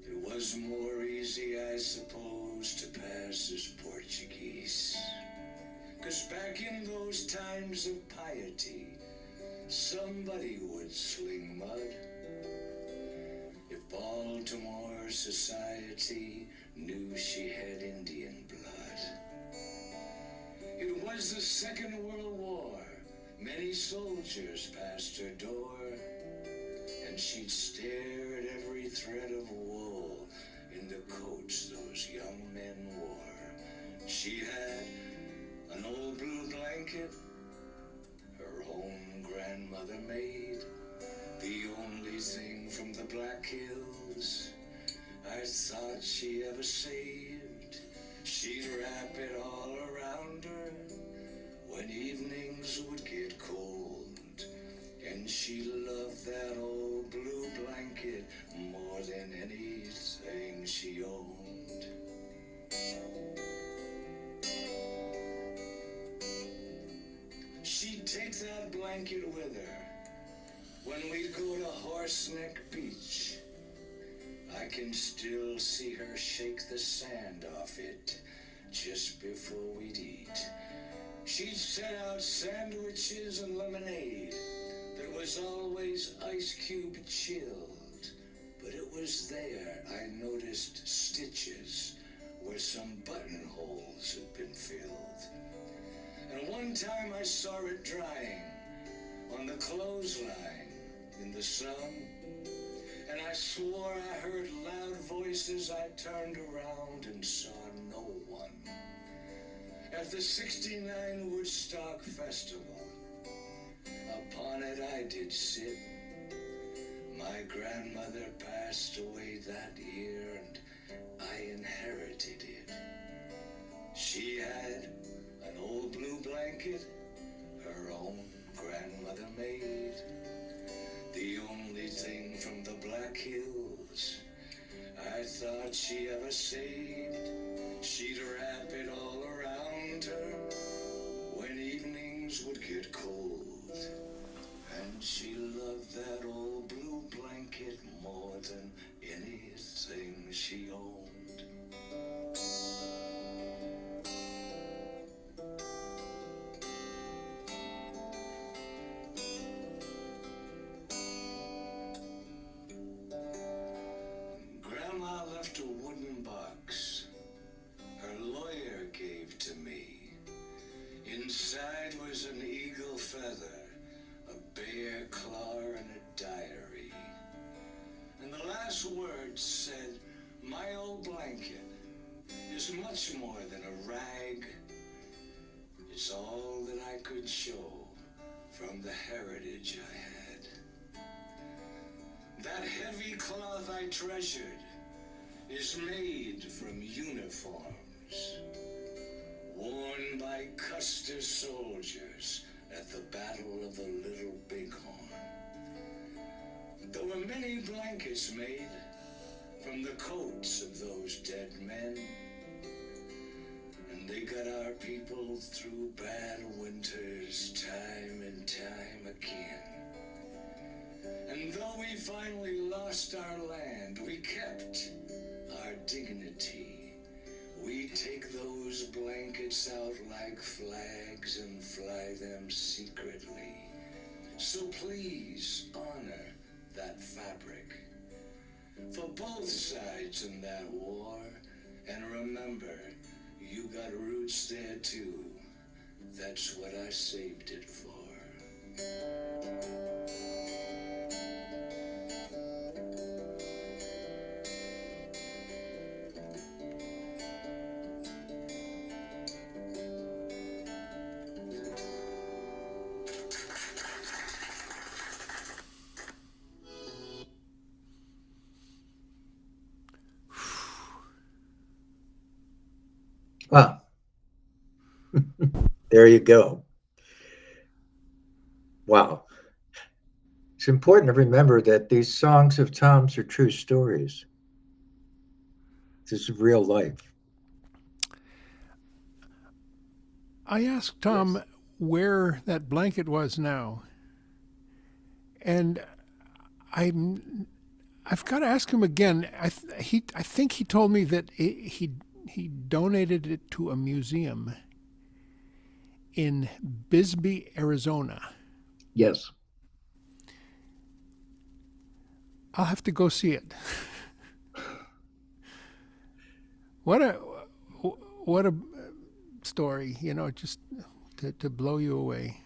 Speaker 5: It was more easy, I suppose, to pass as Portuguese. 'Cause back in those times of piety, somebody would sling mud. If Baltimore society knew she had Indian blood. It was the Second World War. Many soldiers passed her door, and she'd stare at every thread of wool in the coats those young men wore. She had an old blue blanket her own grandmother made, the only thing from the Black Hills I thought she ever saved. She'd wrap it all around her when evenings would get cold, and she loved that old blue blanket more than anything she owned. She'd take that blanket with her when we'd go to Horseneck Beach. I can still see her shake the sand off it just before we'd eat. She'd set out sandwiches and lemonade that was always ice cube chilled. But it was there I noticed stitches where some buttonholes had been filled. And one time I saw it drying on the clothesline in the sun. And I swore I heard loud voices. I turned around and saw no one. At the '69 Woodstock Festival, upon it I did sit. My grandmother passed away that year, and I inherited it. She had an old blue blanket her own grandmother made, the only thing from the Black Hills I thought she ever saved. She'd wrap it all around her when evenings would get cold, and she loved that old blue blanket more than anything she owned. Grandma left a wooden box her lawyer gave to me. Inside was an eagle feather, a bear claw, and a diary. And the last words said, "My old blanket is much more than a rag. It's all that I could show from the heritage I had." That heavy cloth I treasured is made from uniforms worn by Custer's soldiers at the Battle of the Little Bighorn. There were many blankets made from the coats of those dead men, and they got our people through bad winters time and time again. And though we finally lost our land, we kept our dignity. We take those blankets out like flags and fly them secretly. So please honor that fabric for both sides in that war. And remember, you got roots there too. That's what I saved it for.
Speaker 6: Well, there you go. Wow. It's important to remember that these songs of Tom's are true stories. This is real life.
Speaker 1: I asked Tom
Speaker 6: Yes.
Speaker 1: where that blanket was now, and I've got to ask him again. I think he told me that he donated it to a museum in Bisbee, Arizona.
Speaker 6: Yes.
Speaker 1: I'll have to go see it. What a story, just to blow you away.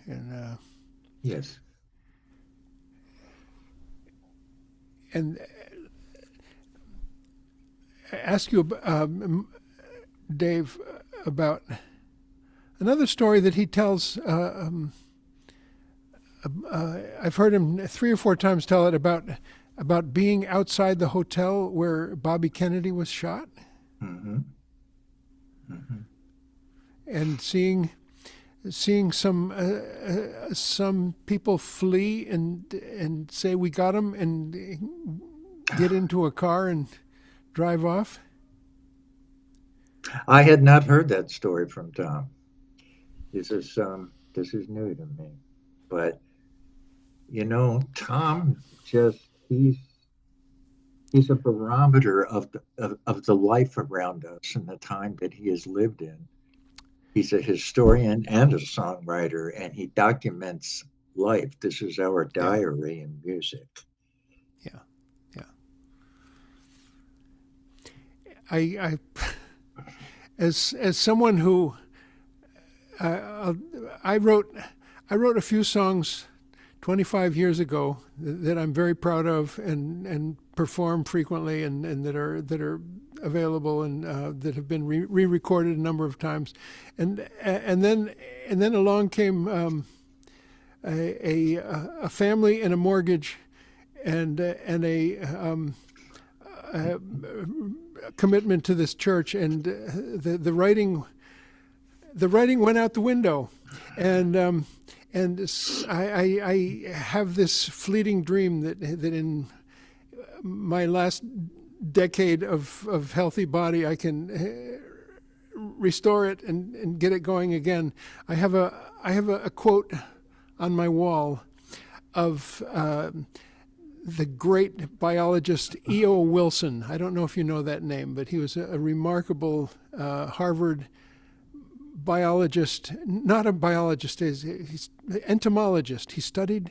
Speaker 6: Yes.
Speaker 1: And ask you, Dave, about another story that he tells. I've heard him 3 or 4 times tell it about being outside the hotel where Bobby Kennedy was shot,
Speaker 6: Mm-hmm. Mm-hmm.
Speaker 1: and seeing some people flee and say we got him and get into a car and drive off.
Speaker 6: I had not heard that story from Tom. This is new to me. But Tom he's a barometer of the life around us and the time that he has lived in. He's a historian and a songwriter, and he documents life. This is our
Speaker 1: Yeah,
Speaker 6: diary in music.
Speaker 1: yeah, yeah. I as someone who I wrote a few songs 25 years ago that I'm very proud of and perform frequently and that are available and that have been re-recorded a number of times, and then along came a family and a mortgage and a commitment to this church, and the writing went out the window, and I have this fleeting dream that in my last decade of healthy body I can restore it and get it going again. I have a quote on my wall of the great biologist E.O. Wilson. I don't know if you know that name, but he was a remarkable Harvard biologist, not a biologist, he's an entomologist. He studied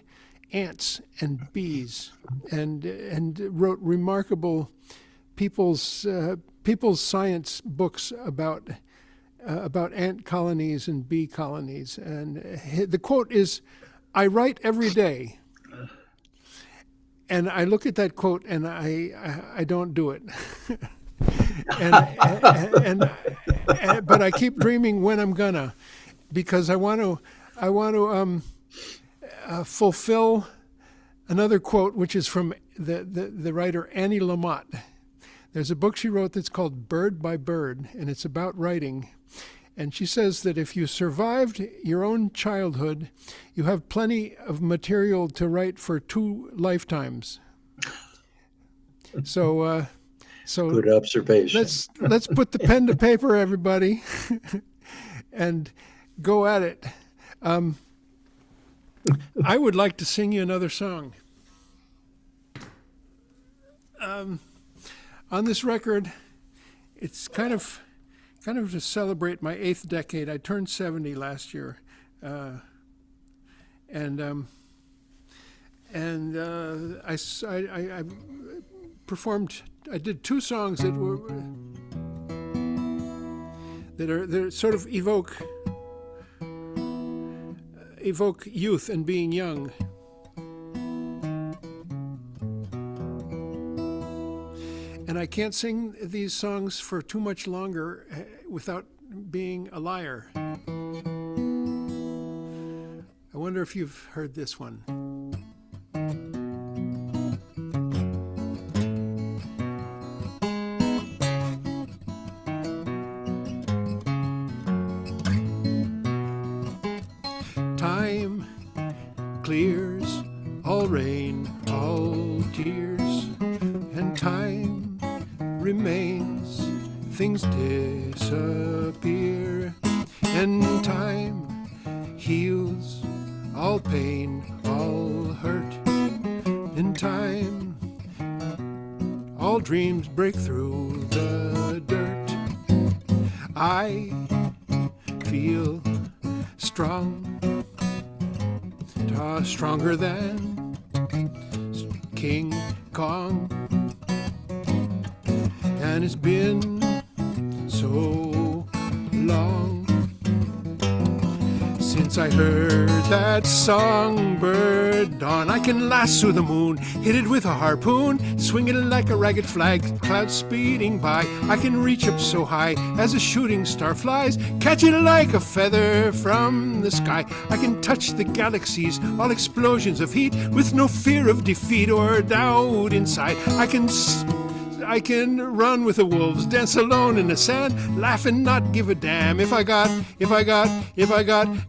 Speaker 1: ants and bees and wrote remarkable people's science books about ant colonies and bee colonies. And the quote is, "I write every day." And I look at that quote and I don't do it. But I keep dreaming when I'm gonna, because I want to fulfill another quote, which is from the writer Annie Lamott. There's a book she wrote that's called Bird by Bird, and it's about writing. And she says that if you survived your own childhood, you have plenty of material to write for 2 lifetimes. So
Speaker 6: Good observation.
Speaker 1: let's put the pen to paper, everybody, and go at it. I would like to sing you another song. On this record, it's kind of to celebrate my 8th decade. I turned 70 last year, and I performed. I did 2 songs that sort of evoke youth and being young. And I can't sing these songs for too much longer without being a liar. I wonder if you've heard this one. Time clears all rain, all tears, and time remains, things disappear, and time heals all pain, all hurt, in time all dreams break through the dirt. I feel strong, stronger than King Kong. And it's been so long since I heard that songbird dawn. I can lasso the moon, hit it with a harpoon, swing it like a ragged flag, clouds speeding by. I can reach up so high as a shooting star flies, catch it like a feather from the sky. I can touch the galaxies, all explosions of heat, with no fear of defeat or doubt inside. I can run with the wolves, dance alone in the sand, laugh and not give a damn if I got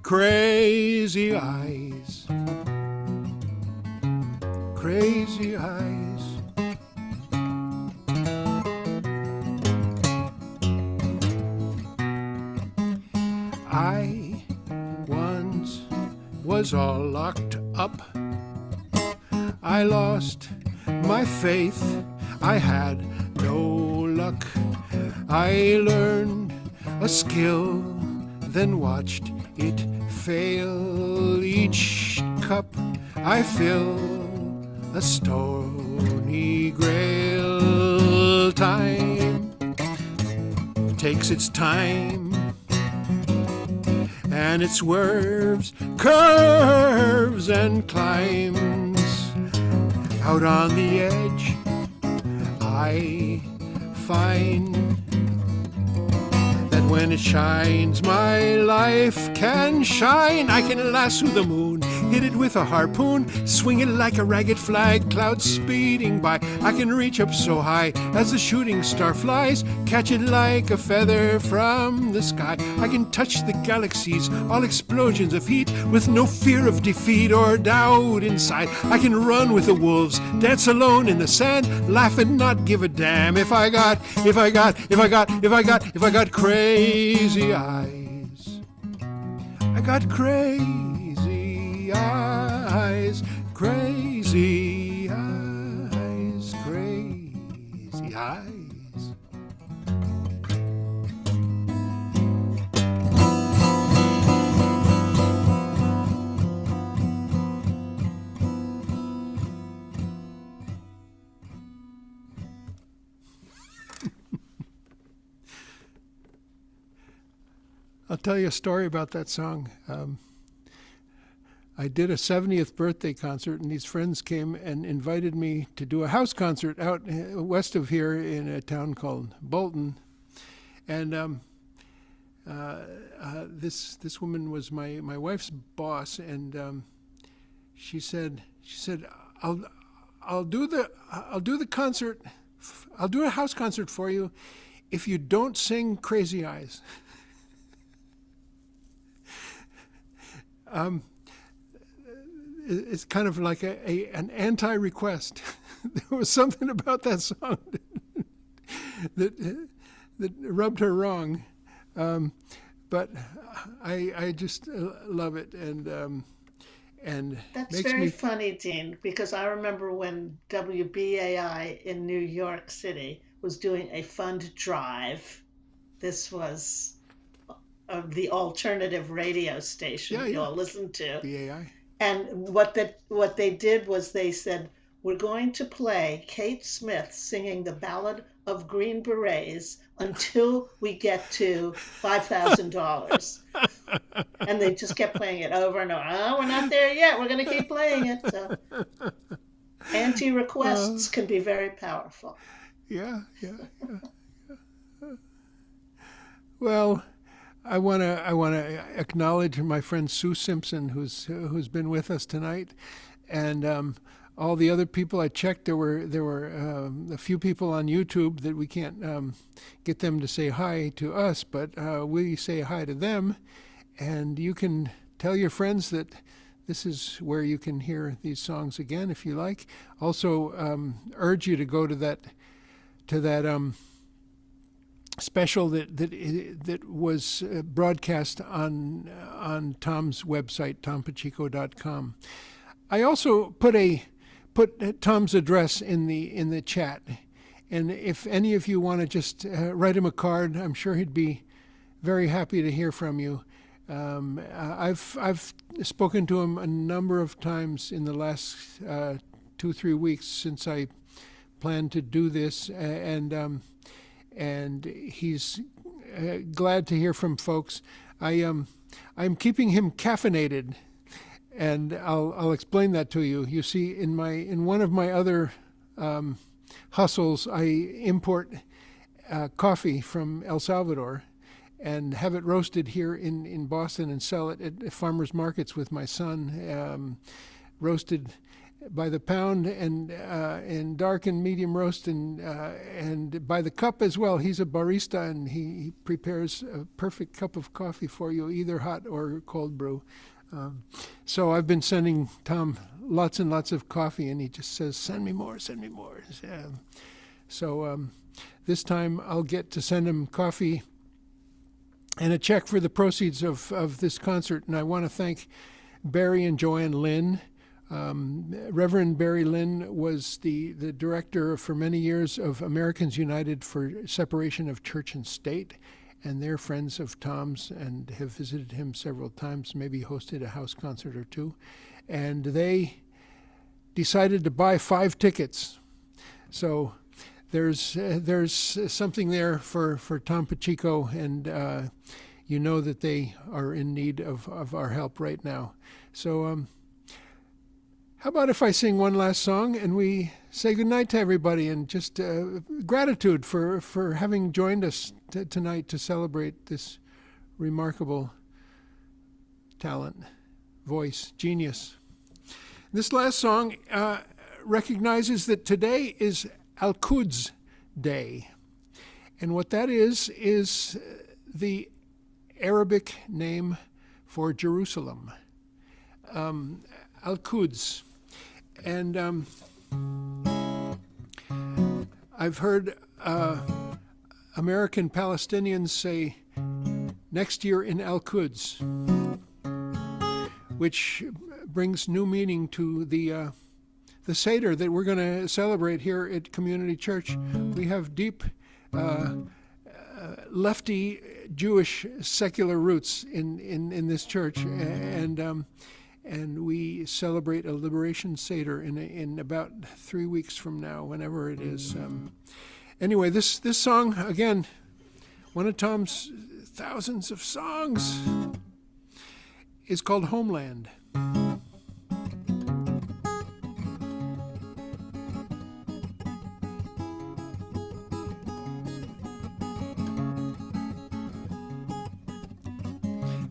Speaker 1: crazy eyes. Crazy eyes. I once was all locked up. I lost my faith, I had no luck. I learned a skill, then watched it fail. Each cup I fill, a stony grail. Time takes its time, and it swerves, curves, and climbs. Out on the edge, I find that when it shines, my life can shine. I can lasso the moon, hit it with a harpoon, swing it like a ragged flag, clouds speeding by. I can reach up so high as a shooting star flies, catch it like a feather from the sky. I can touch the galaxies, all explosions of heat, with no fear of defeat or doubt inside. I can run with the wolves, dance alone in the sand, laugh and not give a damn if I got crazy eyes. I got crazy eyes, crazy eyes, crazy eyes. I'll tell you a story about that song. I did a 70th birthday concert, and these friends came and invited me to do a house concert out west of here in a town called Bolton. And this woman was my wife's boss, and she said, I'll do the concert. I'll do a house concert for you if you don't sing Crazy Eyes. It's kind of like an anti-request. There was something about that song that rubbed her wrong, but I just love it, and
Speaker 3: That's
Speaker 1: makes
Speaker 3: very
Speaker 1: me.
Speaker 3: funny, Dean, because I remember when WBAI in New York City was doing a fund drive. This was the alternative radio station
Speaker 1: Yeah,
Speaker 3: you
Speaker 1: yeah.
Speaker 3: all listened to.
Speaker 1: BAI.
Speaker 3: And what they did was they said, we're going to play Kate Smith singing the Ballad of Green Berets until we get to $5,000. And they just kept playing it over and over. Oh, we're not there yet. We're going to keep playing it. So anti-requests can be very powerful.
Speaker 1: Yeah, yeah. Well, I wanna acknowledge my friend Sue Simpson, who's been with us tonight, and all the other people I checked. There were a few people on YouTube that we can't get them to say hi to us, but we say hi to them, and you can tell your friends that this is where you can hear these songs again if you like. Also, urge you to go to that special that was broadcast on Tom's website, tompacheco.com. I also put Tom's address in the chat, and if any of you want to just write him a card, I'm sure he'd be very happy to hear from you. I've spoken to him a number of times in the last 2-3 weeks since I planned to do this, and he's glad to hear from folks. I'm keeping him caffeinated, and I'll explain that to you. You see, in one of my other hustles, I import coffee from El Salvador and have it roasted here in Boston and sell it at farmers markets with my son, roasted by the pound and dark and medium roast and by the cup as well. He's a barista, and he prepares a perfect cup of coffee for you, either hot or cold brew. So I've been sending Tom lots and lots of coffee, and he just says, send me more, send me more. So this time I'll get to send him coffee and a check for the proceeds of this concert. And I want to thank Barry and Joanne Lynn. Reverend Barry Lynn was the director for many years of Americans United for Separation of Church and State, and they're friends of Tom's and have visited him several times, maybe hosted a house concert or two. And they decided to buy 5 tickets. So there's something there for Tom Pacheco, and you know that they are in need of our help right now. So how about if I sing one last song and we say goodnight to everybody, and just gratitude for having joined us tonight to celebrate this remarkable talent, voice, genius. This last song recognizes that today is Al-Quds Day. And what that is the Arabic name for Jerusalem. Al-Quds. And I've heard American Palestinians say, next year in Al-Quds, which brings new meaning to the Seder that we're going to celebrate here at Community Church. We have deep lefty Jewish secular roots in this church, and we celebrate a Liberation Seder in about 3 weeks from now, whenever it is. Anyway, this song, again, one of Tom's thousands of songs, is called Homeland.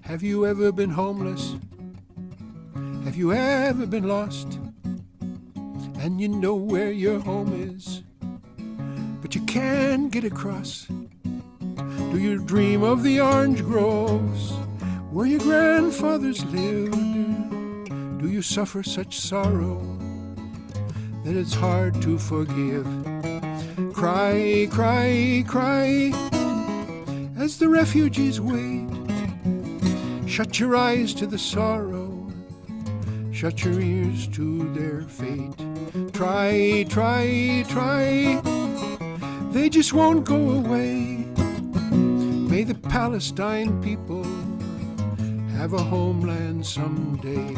Speaker 1: Have you ever been homeless? Have you ever been lost? and you know where your home is, but you can't get across. Do you dream of the orange groves where your grandfathers lived? Do you suffer such sorrow that it's hard to forgive? Cry, cry, cry as the refugees wait. Shut your eyes to the sorrow, shut your ears to their fate. Try, try, try, they just won't go away. May the Palestine people have a homeland someday.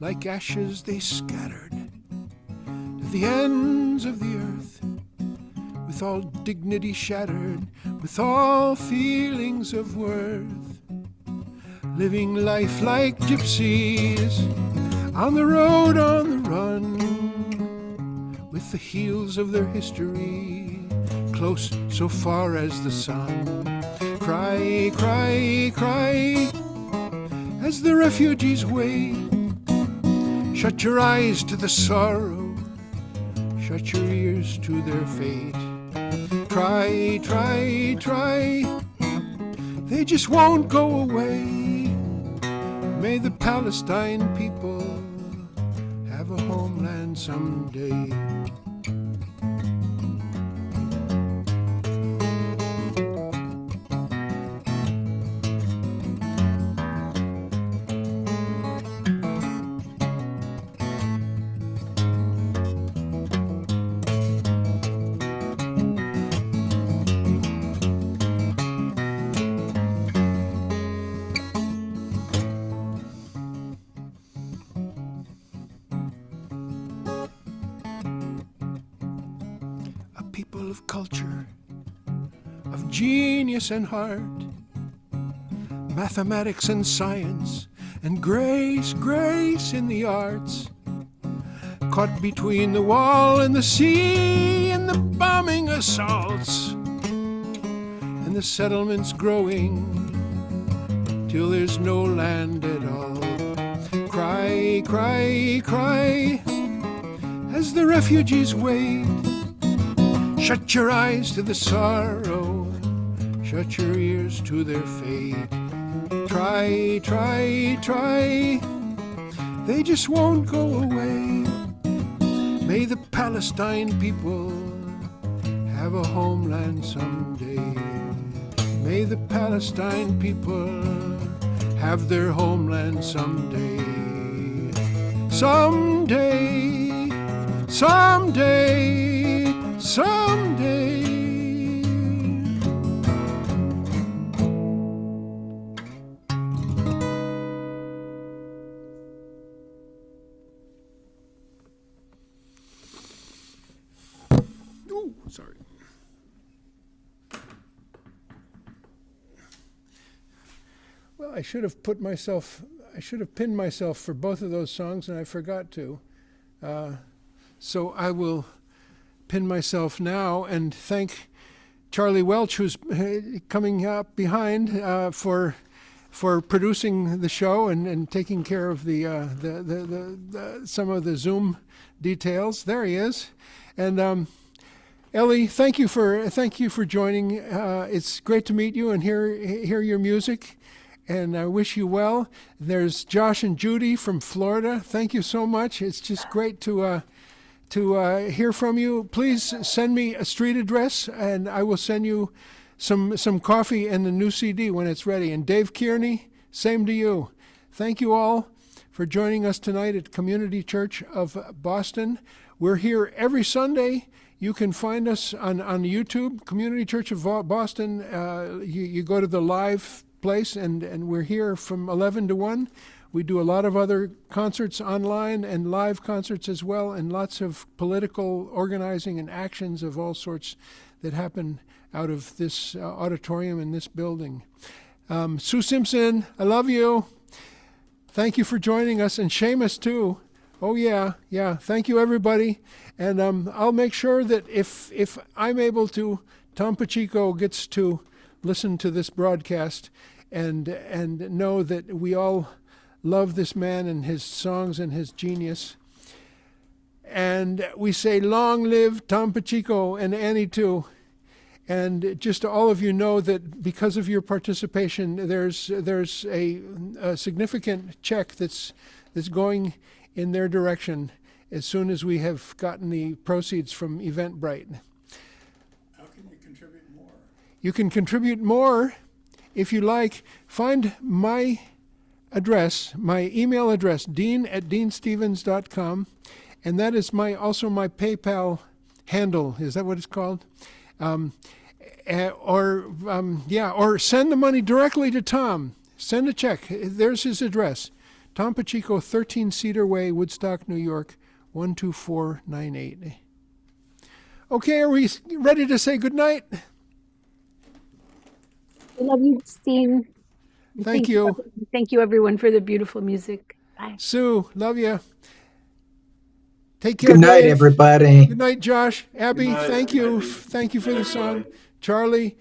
Speaker 1: Like ashes they scattered to the ends of the earth, with all dignity shattered, with all feelings of worth, living life like gypsies, on the road, on the run, with the heels of their history close so far as the sun. Cry, cry, cry as the refugees wait. Shut your eyes to the sorrow, shut your ears to their fate. Try, try, try, they just won't go away. May the Palestine people have a homeland someday. People of culture, of genius and heart, mathematics and science, and grace, grace in the arts. Caught between the wall and the sea, and the bombing assaults, and the settlements growing till there's no land at all. Cry, cry, cry as the refugees wait. Shut your eyes to the sorrow, shut your ears to their fate. Try, try, try, they just won't go away. May the Palestine people have a homeland someday. May the Palestine people have their homeland someday. Someday, someday, someday. Ooh, sorry. Well, I should have pinned myself for both of those songs, and I forgot to. So I will pin myself now and thank Charlie Welch, who's coming up behind for producing the show and taking care of the some of the Zoom details. There he is, and Ellie, thank you for joining. It's great to meet you and hear your music, and I wish you well. There's Josh and Judy from Florida. Thank you so much. It's just great to hear from you. Please send me a street address, and I will send you some coffee and the new CD when it's ready. And Dave Kearney, same to you. Thank you all for joining us tonight at Community Church of Boston. We're here every Sunday. You can find us on YouTube, Community Church of Boston. You go to the live place, and we're here from 11 to 1. We do a lot of other concerts online and live concerts as well, and lots of political organizing and actions of all sorts that happen out of this auditorium in this building. Sue Simpson, I love you. Thank you for joining us, and Seamus too. Oh yeah. Thank you, everybody. And I'll make sure that if I'm able to Tom Pacheco gets to listen to this broadcast and know that we all love this man and his songs and his genius. And we say, long live Tom Pacheco and Annie too. And just to all of you know that because of your participation, there's a significant check that's going in their direction as soon as we have gotten the proceeds from Eventbrite.
Speaker 2: How can you contribute more?
Speaker 1: You can contribute more if you like. Find my address, my email address, dean@deanstevens.com, and that is also my PayPal handle. Is that what it's called? Or send the money directly to Tom. Send a check. There's his address. Tom Pacheco, 13 Cedar Way, Woodstock, New York, 12498. Okay, are we ready to say goodnight?
Speaker 9: I love you, Steve.
Speaker 1: Thank you.
Speaker 9: Thank you, everyone, for the beautiful music. Bye.
Speaker 1: Sue, love you. Take care,
Speaker 6: Good night,
Speaker 1: Dave.
Speaker 6: everybody.
Speaker 1: Good night, Josh. Abby,
Speaker 2: Good night.
Speaker 1: thank you.
Speaker 2: Good night.
Speaker 1: Thank you for
Speaker 2: Good
Speaker 1: the
Speaker 2: night,
Speaker 1: song.
Speaker 2: everybody.
Speaker 1: Charlie.